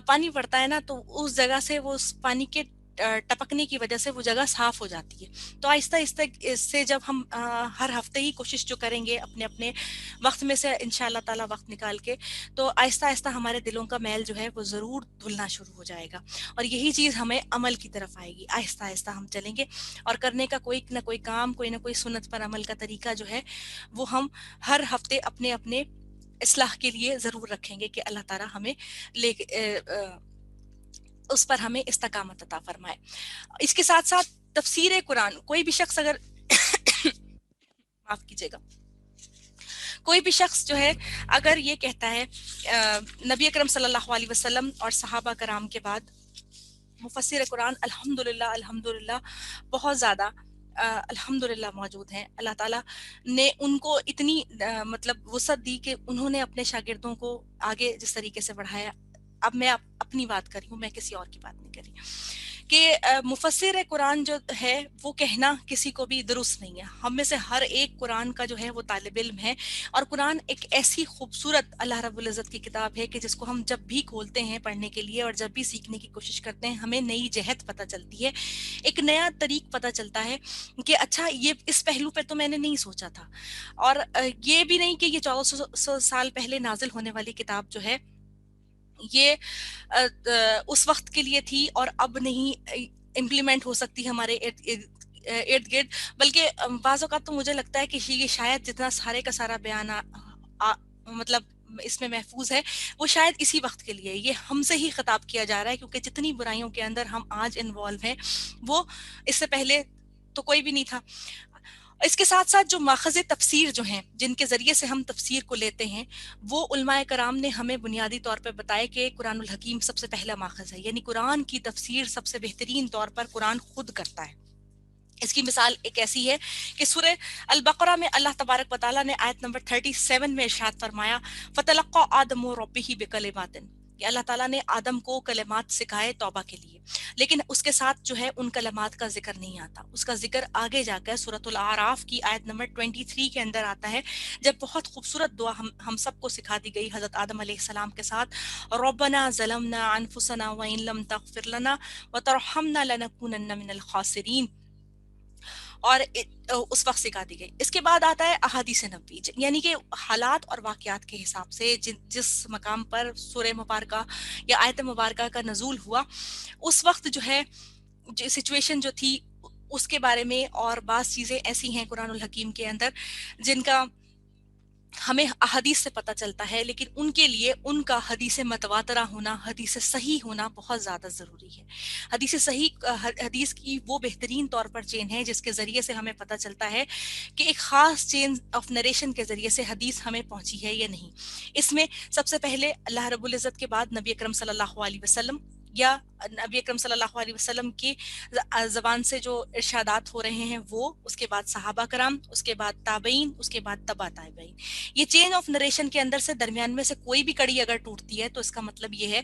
Speaker 1: پانی پڑتا ہے نا تو اس جگہ سے وہ اس پانی کے ٹپکنے کی وجہ سے وہ جگہ صاف ہو جاتی ہے. تو آہستہ آہستہ اس سے جب ہم ہر ہفتے ہی کوشش جو کریں گے اپنے اپنے وقت میں سے انشاءاللہ تعالیٰ وقت نکال کے, تو آہستہ آہستہ ہمارے دلوں کا میل جو ہے وہ ضرور دھلنا شروع ہو جائے گا. اور یہی چیز ہمیں عمل کی طرف آئے گی. آہستہ آہستہ ہم چلیں گے اور کرنے کا کوئی نہ کوئی کام, کوئی نہ کوئی سنت پر عمل کا طریقہ جو ہے وہ ہم ہر ہفتے اپنے اپنے اصلاح کے لیے ضرور رکھیں گے کہ اللہ تعالیٰ ہمیں اس پر ہمیں استقامت عطا فرمائے. اس کے ساتھ ساتھ تفسیر قرآن, کوئی بھی شخص اگر معاف کیجیے گا, کوئی بھی شخص جو ہے اگر یہ کہتا ہے, نبی اکرم صلی اللہ علیہ وسلم اور صحابہ کرام کے بعد مفسر قرآن الحمدللہ بہت زیادہ الحمدللہ موجود ہیں. اللہ تعالیٰ نے ان کو اتنی مطلب وسعت دی کہ انہوں نے اپنے شاگردوں کو آگے جس طریقے سے بڑھایا. اب میں اپنی بات کر رہی ہوں, میں کسی اور کی بات نہیں کر رہی, کہ مفسر قرآن جو ہے وہ کہنا کسی کو بھی درست نہیں ہے. ہم میں سے ہر ایک قرآن کا جو ہے وہ طالب علم ہے, اور قرآن ایک ایسی خوبصورت اللہ رب العزت کی کتاب ہے کہ جس کو ہم جب بھی کھولتے ہیں پڑھنے کے لیے اور جب بھی سیکھنے کی کوشش کرتے ہیں ہمیں نئی جہت پتہ چلتی ہے, ایک نیا طریق پتہ چلتا ہے کہ اچھا یہ اس پہلو پہ تو میں نے نہیں سوچا تھا. اور یہ بھی نہیں کہ یہ 1400 سال پہلے نازل ہونے والی کتاب جو ہے یہ اس وقت کے لیے تھی اور اب نہیں امپلیمنٹ ہو سکتی ہمارے ارد گرد, بلکہ بعض اوقات تو مجھے لگتا ہے کہ یہ شاید جتنا سارے کا سارا بیان مطلب اس میں محفوظ ہے وہ شاید اسی وقت کے لیے, یہ ہم سے ہی خطاب کیا جا رہا ہے, کیونکہ جتنی برائیوں کے اندر ہم آج انوالو ہیں وہ اس سے پہلے تو کوئی بھی نہیں تھا. اس کے ساتھ ساتھ جو ماخذ تفسیر جو ہیں جن کے ذریعے سے ہم تفسیر کو لیتے ہیں وہ علماء کرام نے ہمیں بنیادی طور پر بتایا کہ قرآن الحکیم سب سے پہلا ماخذ ہے, یعنی قرآن کی تفسیر سب سے بہترین طور پر قرآن خود کرتا ہے. اس کی مثال ایک ایسی ہے کہ سورہ البقرہ میں اللہ تبارک و تعالیٰ نے آیت نمبر 37 میں ارشاد فرمایا فَتَلَقَّىٰ آدَمُ رَبِّهِ بِكَلِمَاتٍ, کہ اللہ تعالیٰ نے آدم کو کلمات سکھائے توبہ کے لیے, لیکن اس کے ساتھ جو ہے ان کلمات کا ذکر نہیں آتا. اس کا ذکر آگے جا کر سورۃ الاعراف کی آیت نمبر 23 کے اندر آتا ہے, جب بہت خوبصورت دعا ہم سب کو سکھا دی گئی حضرت آدم علیہ السلام کے ساتھ, رَبَّنَا ظَلَمْنَا أَنفُسَنَا وَإِن لَّمْ تَغْفِرْ لَنَا وَتَرْحَمْنَا لَنَكُونَنَّ مِنَ الْخَاسِرِينَ. اور उस वक्त सिखा दी गई। इसके बाद आता है अहादीस नबवी, यानी कि हालात और वाकयात के हिसाब से जिस मकाम पर सूरह मुबारका या आयत मुबारका का नजूल हुआ उस वक्त जो है जो सिचुएशन जो थी उसके बारे में, और बाज़ चीज़ें ऐसी हैं कुरानुल हकीम के अंदर जिनका हमें अहदीस से पता चलता है, लेकिन उनके लिए उनका हदीस मतवातरा होना, हदीस सही होना बहुत ज़्यादा ज़रूरी है। हदीस सही हदीस की वो बेहतरीन तौर पर चेन है जिसके ज़रिए से हमें पता चलता है कि एक ख़ास चेन ऑफ नरेशन के ज़रिए से हदीस हमें पहुंची है या नहीं। इसमें सबसे पहले अल्लाह रब्बुल इज़्ज़त के बाद नबी अकरम सल्लल्लाहु अलैहि वसल्लम या नबी अकरम सल्लल्लाहु अलैहि वसल्लम की ज़बान से जो इरशादात हो रहे हैं वो, उसके बाद सहाबा कराम, उसके बाद ताबईन, उसके बाद तबा ताबईन। ये चेन ऑफ नरेशन के अंदर से दरमियान में से कोई भी कड़ी अगर टूटती है तो इसका मतलब ये है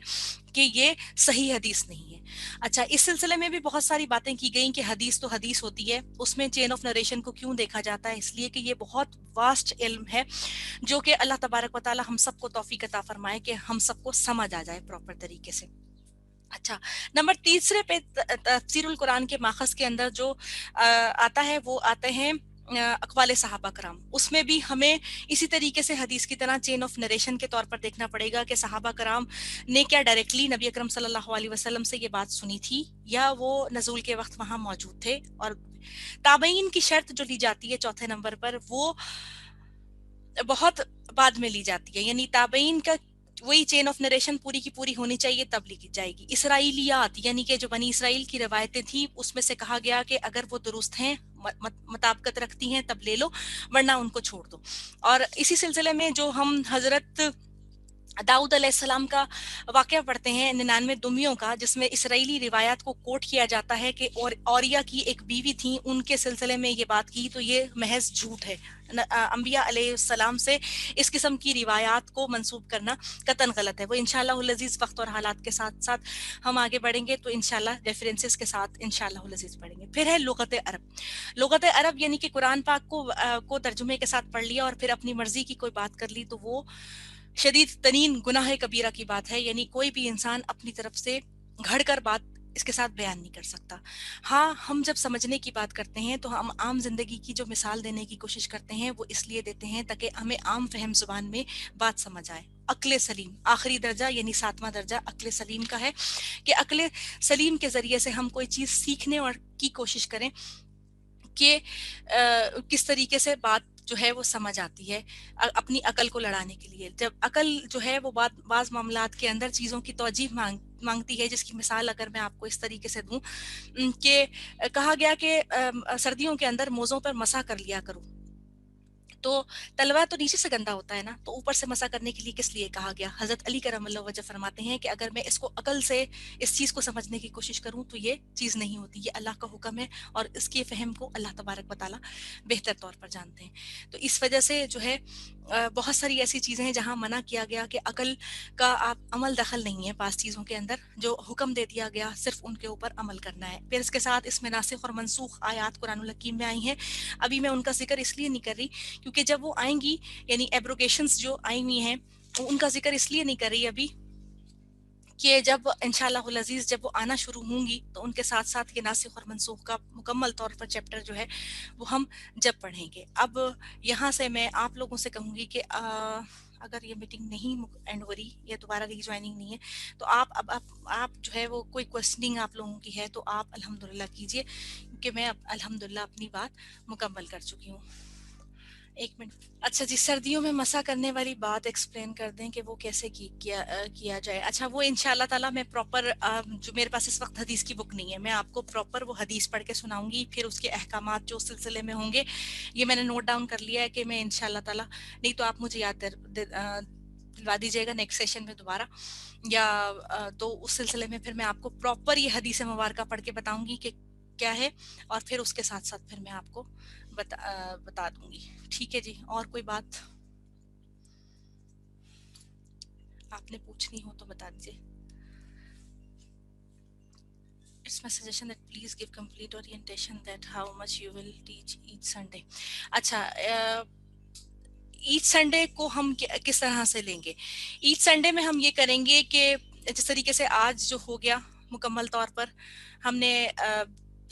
Speaker 1: कि ये सही हदीस नहीं है। अच्छा, इस सिलसिले में भी बहुत सारी बातें की गई कि हदीस तो हदीस होती है, उसमें चेन ऑफ नरेशन को क्यों देखा जाता है, इसलिए कि ये बहुत वास्ट इल्म है जो कि अल्लाह तबारक व तआला हम सबको तौफीक अता फरमाए कि हम सबको समझ आ जाए प्रॉपर तरीके से। अच्छा, नंबर तीसरे पे तफसीरुल कुरान के माखज के अंदर जो आता है वो आते हैं अक़वाले सहाबा कराम। उसमें भी हमें इसी तरीके से हदीस की तरह चेन ऑफ नरेशन के तौर पर देखना पड़ेगा कि सहाबा कराम ने क्या डायरेक्टली नबी अकरम सल्लल्लाहु अलैहि वसल्लम से ये बात सुनी थी या वो नज़ूल के वक्त वहां मौजूद थे। और ताबईन की शर्त जो ली जाती है चौथे नंबर पर, वो बहुत बाद में ली जाती है, यानी ताबईन का वही चेन ऑफ नरेशन पूरी की पूरी होनी चाहिए तब लिखी जाएगी। इसराइलियात यानी कि जो बनी इसराइल की रवायतें थी उसमें से कहा गया कि अगर वो दुरुस्त हैं, मुताबिकत रखती हैं तब ले लो, वरना उनको छोड़ दो। और इसी सिलसिले में जो हम हजरत दाऊद अलैहिस्सलाम का वाकया पढ़ते हैं 99 दुमियों का, जिसमें इसराइली रिवायात को कोट किया जाता है कि और औरिया की एक बीवी थी, उनके सिलसिले में ये बात की, तो ये महज झूठ है। अंबिया अलैहिस्सलाम से इस किस्म की रिवायात को मंसूब करना कतन गलत है। वो इंशाअल्लाह अज़ीज़ वक्त और हालात के साथ साथ हम आगे बढ़ेंगे तो इंशाअल्लाह रेफरेंसेस के साथ इंशाअल्लाह अज़ीज़ पढ़ेंगे। फिर है लुगत अरब। लुगत अरब यानी कि कुरान पाक को तर्जुमे के साथ पढ़ लिया और फिर अपनी मर्जी की कोई बात कर ली तो वो शदीद तरीन गुनाह कबीरा की बात है। यानी कोई भी इंसान अपनी तरफ से घड़ कर बात इसके साथ बयान नहीं कर सकता। हाँ, हम जब समझने की बात करते हैं तो हम आम जिंदगी की जो मिसाल देने की कोशिश करते हैं वो इसलिए देते हैं ताकि हमें आम फहम जुबान में बात समझ आए। अक्ल सलीम आखिरी दर्जा यानी सातवां दर्जा अक्ल सलीम का है कि अक्ल सलीम के जरिए से हम कोई चीज सीखने और की कोशिश करें कि किस तरीके से बात जो है वो समझ आती है अपनी अकल को लड़ाने के लिए। जब अकल जो है वो बाज मामलात के अंदर चीज़ों की तौजीह मांगती है, जिसकी मिसाल अगर मैं आपको इस तरीके से दूं कि कहा गया कि सर्दियों के अंदर मोज़ों पर मसा कर लिया करो, तो तलवा तो नीचे से गंदा होता है ना, तो ऊपर से मसा करने के लिए किस लिए कहा गया। हजरत अली करमल्लाहु वजह फरमाते हैं कि अगर मैं इसको अकल से इस चीज को समझने की कोशिश करूं तो ये चीज नहीं होती, ये अल्लाह का हुक्म है और इसके फहम को अल्लाह तबारक व तआला बेहतर तौर पर जानते हैं। तो इस वजह से जो है बहुत सारी ऐसी चीजें हैं जहां मना किया गया कि अकल का आप अमल दखल नहीं है पास चीजों के अंदर, जो हुक्म दे दिया गया सिर्फ उनके ऊपर अमल करना है। फिर इसके साथ इसमें नासिख और मनसूख आयात कुरानुल हकीम में आई हैं, अभी मैं उनका जिक्र इसलिए नहीं कर रही क्योंकि जब वो आएंगी यानी एब्रोगेशंस जो आई हुई हैं उनका जिक्र इसलिए नहीं कर रही अभी कि जब इंशाअल्लाह अज़ीज़ जब वो आना शुरू होंगी तो उनके साथ साथ ये नासिख और मनसूख का मुकम्मल तौर पर चैप्टर जो है वो हम जब पढ़ेंगे। अब यहाँ से मैं आप लोगों से कहूँगी कि अगर ये मीटिंग नहीं एंड हो रही या दोबारा रीज्वाइनिंग नहीं है तो आप जो है वो कोई क्वेश्चनिंग आप लोगों की है तो आप अल्हम्दुलिल्लाह कीजिए, क्योंकि मैं अब अल्हम्दुलिल्लाह अपनी बात मुकम्मल कर चुकी हूँ। एक मिनट। अच्छा जी, सर्दियों में मसा करने वाली बात एक्सप्लेन कर दें कि वो कैसे किया जाए। अच्छा, वो इंशाल्लाह ताला मैं प्रॉपर जो मेरे पास इस वक्त हदीस की बुक नहीं है, मैं आपको प्रॉपर वो हदीस पढ़ के सुनाऊंगी, फिर उसके अहकामात जो उस सिलसिले में होंगे ये मैंने नोट डाउन कर लिया है कि मैं इंशाल्लाह ताला, नहीं तो आप मुझे याद दिलवा दीजिएगा नेक्स्ट सेशन में दोबारा, या तो उस सिलसिले में फिर मैं आपको प्रॉपर ये हदीस मुबारका पढ़ के बताऊंगी कि क्या है, और फिर उसके साथ साथ फिर मैं आपको बता दूंगी। ठीक है जी, और कोई बात आपने पूछनी हो तो बता दीजिए। It's my suggestion that please give complete orientation that how much you will teach each Sunday. अच्छा, ईच संडे को हम किस तरह से लेंगे। ईच संडे में हम ये करेंगे कि जिस तरीके से आज जो हो गया मुकम्मल तौर पर हमने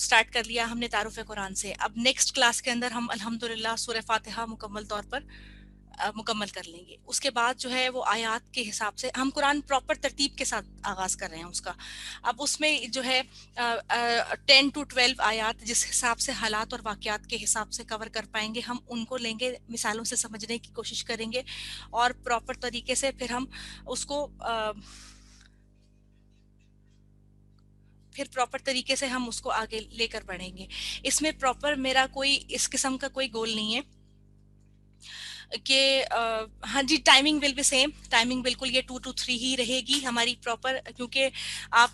Speaker 1: स्टार्ट कर लिया हमने तारुफ कुरान से। अब नेक्स्ट क्लास के अंदर हम अल्हम्दुलिल्लाह सूरह फातिहा मुकम्मल तौर पर मुकम्मल कर लेंगे। उसके बाद जो है वो आयात के हिसाब से हम कुरान प्रॉपर तरतीब के साथ आगाज कर रहे हैं उसका। अब उसमें जो है 10 to 12 आयात जिस हिसाब से हालात और वाक़यात के हिसाब से कवर कर पाएंगे हम उनको लेंगे, मिसालों से समझने की कोशिश करेंगे और प्रॉपर तरीके से फिर प्रॉपर तरीके से हम उसको आगे लेकर बढ़ेंगे। इसमें प्रॉपर मेरा कोई इस किस्म का कोई गोल नहीं है कि हाँ जी timing will be same, timing बिल्कुल ये 2 to 3 ही रहेगी हमारी प्रॉपर, क्योंकि आप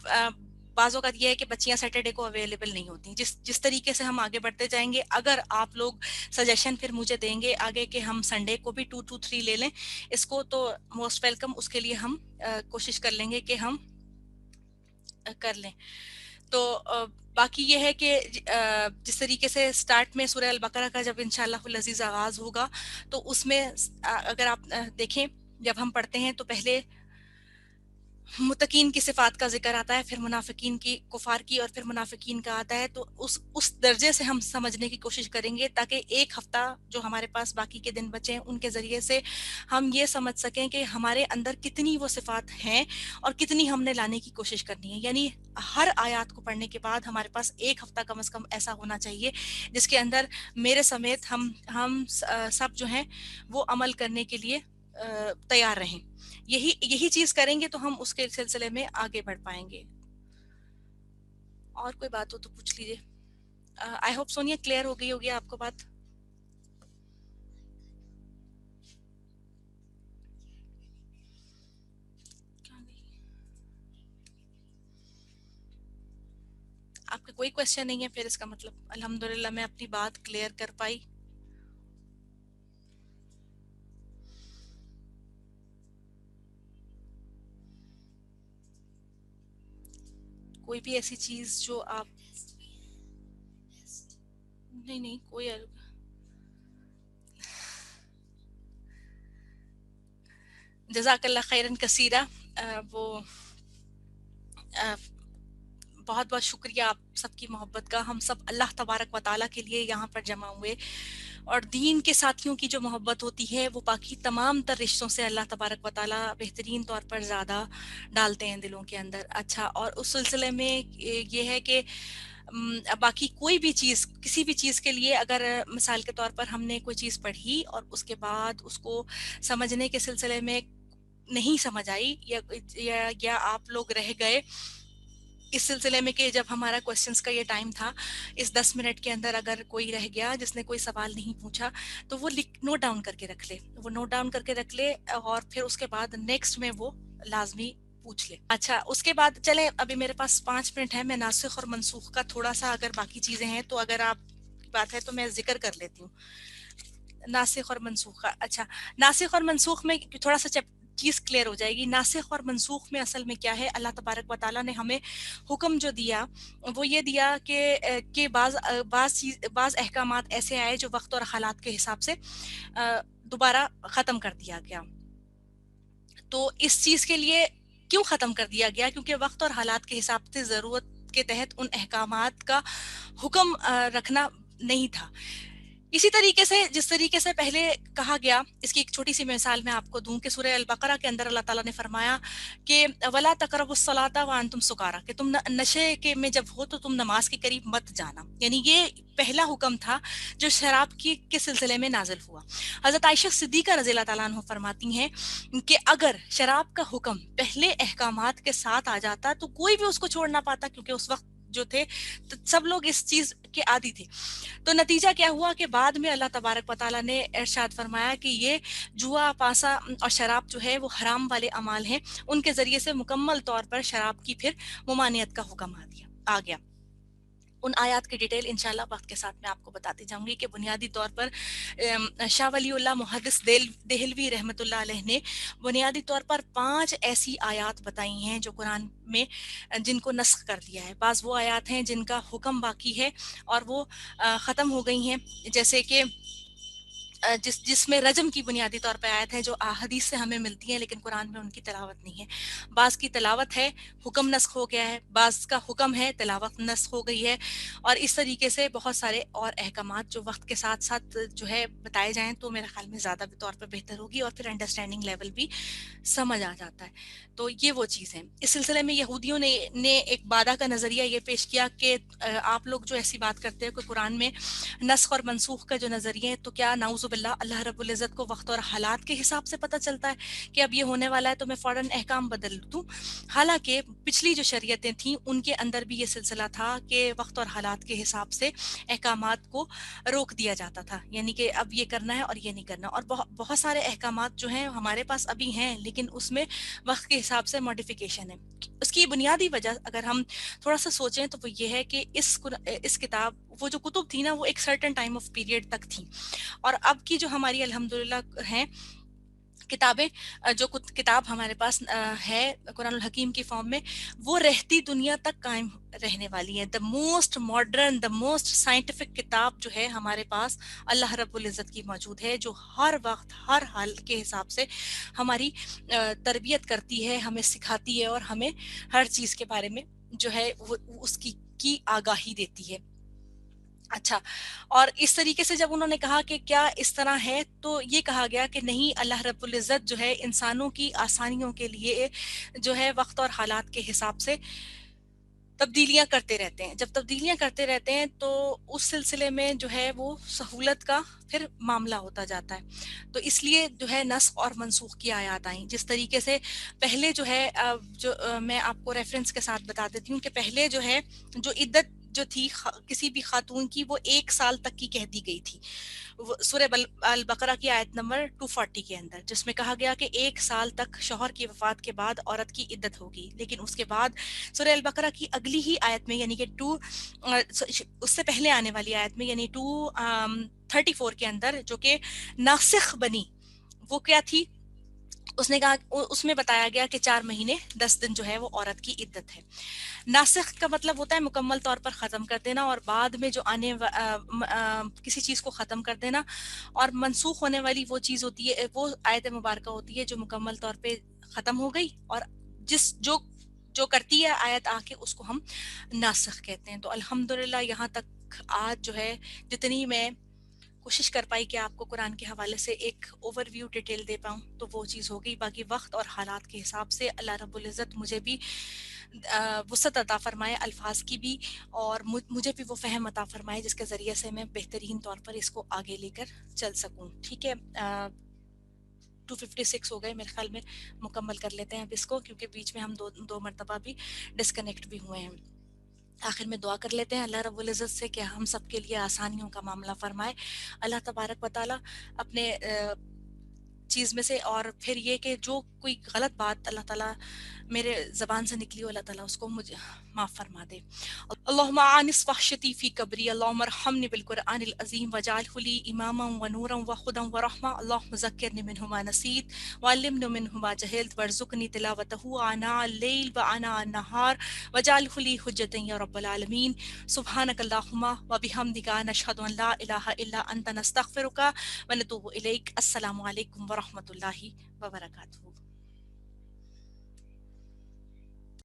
Speaker 1: बाज़ों का ये है कि बच्चियां सैटरडे को अवेलेबल नहीं होती। जिस जिस तरीके से हम आगे बढ़ते जाएंगे, अगर आप लोग सजेशन फिर मुझे देंगे आगे कि हम संडे को भी 2 to 3 ले लें इसको, तो मोस्ट वेलकम, उसके लिए हम कोशिश कर लेंगे कि हम कर लें। तो बाकी ये है कि जिस तरीके से स्टार्ट में सूरह अल बकरा का जब इंशाअल्लाह अज़ीज़ आगाज होगा तो उसमें अगर आप देखें जब हम पढ़ते हैं तो पहले मुतकीन की सिफात का जिक्र आता है, फिर मुनाफिकीन की, कुफार की, और फिर मुनाफिकीन का आता है। तो उस दर्जे से हम समझने की कोशिश करेंगे ताकि एक हफ्ता जो हमारे पास बाकी के दिन बचे हैं उनके जरिए से हम ये समझ सकें कि हमारे अंदर कितनी वो सिफात हैं और कितनी हमने लाने की कोशिश करनी है। यानी हर आयत को पढ़ने के बाद हमारे पास एक हफ्ता कम से कम ऐसा होना चाहिए जिसके अंदर मेरे समेत हम सब जो हैं वो अमल करने के लिए तैयार रहें। यही चीज करेंगे तो हम उसके सिलसिले में आगे बढ़ पाएंगे। और कोई बात हो तो पूछ लीजिए। आई होप सोनिया क्लियर हो गई होगी आपको बात। आपका कोई क्वेश्चन नहीं है, फिर इसका मतलब अल्हम्दुलिल्लाह मैं अपनी बात क्लियर कर पाई। कोई भी ऐसी चीज जो आप नहीं कोई जज़ाकल्लाह खैरन कसीरा। वो बहुत बहुत शुक्रिया आप सबकी मोहब्बत का। हम सब अल्लाह तबारक व तआला के लिए यहाँ पर जमा हुए, और दीन के साथियों की जो मोहब्बत होती है वो बाकी तमाम तर रिश्तों से अल्लाह तबारक व तआला बेहतरीन तौर पर ज़्यादा डालते हैं दिलों के अंदर। अच्छा, और उस सिलसिले में ये है कि बाकी कोई भी चीज़, किसी भी चीज़ के लिए अगर मिसाल के तौर पर हमने कोई चीज़ पढ़ी और उसके बाद उसको समझने के सिलसिले में नहीं समझ आई, या आप लोग रह गए इस सिलसिले में कि जब हमारा क्वेश्चंस का ये टाइम था, इस 10 मिनट के अंदर अगर कोई रह गया जिसने कोई सवाल नहीं पूछा तो वो नोट डाउन करके रख ले, वो नोट डाउन करके रख ले, और फिर उसके बाद नेक्स्ट में वो लाजमी पूछ ले। अच्छा, उसके बाद चले, अभी मेरे पास 5 मिनट है, मैं नासिख और मनसूख का थोड़ा सा, अगर बाकी चीजें हैं तो अगर आप की बात है तो मैं जिक्र कर लेती हूँ नासिख और मनसूख का। अच्छा, नासिख और मनसूख में थोड़ा सा चीज क्लियर हो जाएगी। नासिख और मनसूख में असल में क्या है, अल्लाह तबारक व तआला ने हमें हुक्म जो दिया वो ये दिया कि बाज अहकामात ऐसे आए जो वक्त और हालात के हिसाब से दोबारा खत्म कर दिया गया। तो इस चीज के लिए क्यों खत्म कर दिया गया? क्योंकि वक्त और हालात के हिसाब से जरूरत के तहत उन अहकामात का हुक्म रखना नहीं था। इसी तरीके से जिस तरीके से पहले कहा गया, इसकी एक छोटी सी मिसाल मैं आपको दूं कि सूरह अल बकरा के अंदर अल्लाह ताला ने फरमाया कि वला तकरबुस सलाता व अंतुम सुकारा, कि तुम नशे के में जब हो तो तुम नमाज के करीब मत जाना। यानी ये पहला हुक्म था जो शराब की के सिलसिले में नाजिल हुआ। हजरत आयशा सिद्दीका रज़ी अल्लाह तआला अन्हा फरमाती हैं कि अगर शराब का हुक्म पहले अहकामात के साथ आ जाता तो कोई भी उसको छोड़ ना पाता, क्योंकि उस वक्त जो थे तो सब लोग इस चीज के आदी थे। तो नतीजा क्या हुआ कि बाद में अल्लाह तबारक व तआला ने इरशाद फरमाया कि ये जुआ, पासा और शराब जो है वो हराम वाले अमाल हैं, उनके जरिए से मुकम्मल तौर पर शराब की फिर मुमानियत का हुक्म आ गया। उन आयात की डिटेल इंशाल्लाह वक्त के साथ मैं आपको बताती जाऊंगी कि बुनियादी तौर पर शाह वलीउल्लाह मुहद्दिस देहलवी रहमतुल्लाह अलैह ने बुनियादी तौर पर 5 ऐसी आयात बताई हैं जो कुरान में जिनको नस्ख कर दिया है। बाज़ वो आयात हैं जिनका हुक्म बाकी है और वो ख़त्म हो गई हैं, जैसे कि जिसमें रजम की बुनियादी तौर पे आयत है जो अहादीस से हमें मिलती हैं, लेकिन कुरान में उनकी तिलावत नहीं है। बाज़ की तिलावत है, हुक्म नस्ख हो गया है, बाज़ का हुक्म है, तिलावत नस्ख हो गई है। और इस तरीके से बहुत सारे और अहकामात जो वक्त के साथ साथ जो है बताए जाएं तो मेरे ख्याल में ज़्यादा तौर पर बेहतर होगी, और फिर अंडरस्टैंडिंग लेवल भी समझ आ जाता है। तो ये वो चीज़ है। इस सिलसिले में यहूदियों ने एक बादा का नज़रिया ये पेश किया कि आप लोग जो ऐसी बात करते हो कि कुरान में नस्ख और मनसूख का जो नज़रिया है, तो क्या नाउज़ुबिल्लाह अल्लाह रब्बुल इज़्ज़त को वक्त और हालात के हिसाब से पता चलता है कि अब ये होने वाला है तो मैं फ़ौरन अहकाम बदल दूँ? हालांकि पिछली जो शरीयतें थीं उनके अंदर भी ये सिलसिला था कि वक्त और हालात के हिसाब से अहकामात को रोक दिया जाता था, यानी कि अब ये करना है और ये नहीं करना। और बहुत सारे अहकामात जो हैं हमारे पास अभी हैं, लेकिन उसमें वक्त के हिसाब से मॉडिफिकेशन है। उसकी बुनियादी वजह अगर हम थोड़ा सा सोचें तो वो ये है कि इस किताब, वो जो कुतुब थी ना, वो एक सर्टेन टाइम ऑफ पीरियड तक थी। और अब की जो हमारी अल्हम्दुलिल्लाह हैं किताबें, जो किताब हमारे पास है कुरानुल हकीम की फॉर्म में, वो रहती दुनिया तक कायम रहने वाली है। The most modern, the most scientific किताब जो है हमारे पास अल्लाह रब्बुल इज़्ज़त की मौजूद है, जो हर वक्त हर हाल के हिसाब से हमारी तरबियत करती है, हमें सिखाती है, और हमें हर चीज़ के बारे में जो है वो उसकी की आगाही देती है। अच्छा, और इस तरीके से जब उन्होंने कहा कि क्या इस तरह है, तो ये कहा गया कि नहीं, अल्लाह रब्बुल इज़्ज़त जो है इंसानों की आसानियों के लिए जो है वक्त और हालात के हिसाब से तब्दीलियां करते रहते हैं। जब तब्दीलियां करते रहते हैं तो उस सिलसिले में जो है वो सहूलत का फिर मामला होता जाता है। तो इसलिए जो है नस्ख और मनसूख की आयत आई। जिस तरीके से पहले जो है मैं आपको रेफरेंस के साथ बता देती हूँ कि पहले जो है जो इद्दत जो थी किसी भी खातून की, वो 1 साल तक की कह दी गई थी सूरह अल बकरा की आयत नंबर 240 के अंदर, जिसमें कहा गया कि 1 साल तक शौहर की वफात के बाद औरत की इद्दत होगी। लेकिन उसके बाद सूरह अल बकरा की अगली ही आयत में, यानी कि उससे पहले आने वाली आयत में, यानी 234 के अंदर, जो कि नासिख बनी, वो क्या थी, उसने कहा, उसमें बताया गया कि 4 महीने 10 दिन जो है वो औरत की इद्दत है। नासिख का मतलब होता है मुकम्मल तौर पर ख़त्म कर देना, और बाद में जो किसी चीज़ को ख़त्म कर देना। और मनसूख होने वाली वो चीज़ होती है, वो आयत मुबारक होती है जो मुकम्मल तौर पे ख़त्म हो गई, और जिस जो जो करती है आयत आके, उसको हम नासिख कहते हैं। तो अल्हम्दुलिल्लाह यहाँ तक आज जो है जितनी मैं कोशिश कर पाई कि आपको कुरान के हवाले से एक ओवरव्यू डिटेल दे पाऊँ, तो वो चीज़ हो गई। बाकी वक्त और हालात के हिसाब से अल्लाह रब्बुल इज़्ज़त मुझे भी वुसअत अता फरमाए अल्फाज की भी, और मुझे भी वो फ़हम अता फरमाए जिसके ज़रिए से मैं बेहतरीन तौर पर इसको आगे लेकर चल सकूँ। ठीक है, 256 हो गए मेरे ख्याल में, मुकम्मल कर लेते हैं अब इसको, क्योंकि बीच में हम दो मरतबा भी डिस्कनेक्ट भी हुए हैं। आखिर में दुआ कर लेते हैं अल्लाह रब्बुल इज़्ज़त से कि हम सब के लिए आसानियों का मामला फरमाए। अल्लाह तबारक व तआला अपने चीज़ में से, और फिर ये कि जो कोई गलत बात अल्लाह ताला मेरे ज़बान से निकली हो, अल्लाह ताला उसको मुझे माफ़ फरमा दे। अल्लाहुम्मा आनिस वहशती फ़ी कब्री, अल्लाहुम्मा अरहमनी बिल कुरआनिल अज़ीम वजअलहु ली इमामन व नूरन व हुदन व रहमा, अल्लाहुम्मा ज़क्किरनी मिन्हु मा नसीत व अल्लिमनी मिन्हु मा जहल्त वरज़ुक़नी तिलावतहु आना अल-लैल व आना अन-नहार वजअलहु ली हुज्जतन या रब्बल आलमीन। सुब्हानकल्लाहुम्मा व बिहम्दिका नशहदु अन ला इलाहा इल्ला अंता नस्तगफिरुका व नतूबु इलैक। अस्सलामु अलैकुम व रहमतुल्लाहि व बरकातुहू।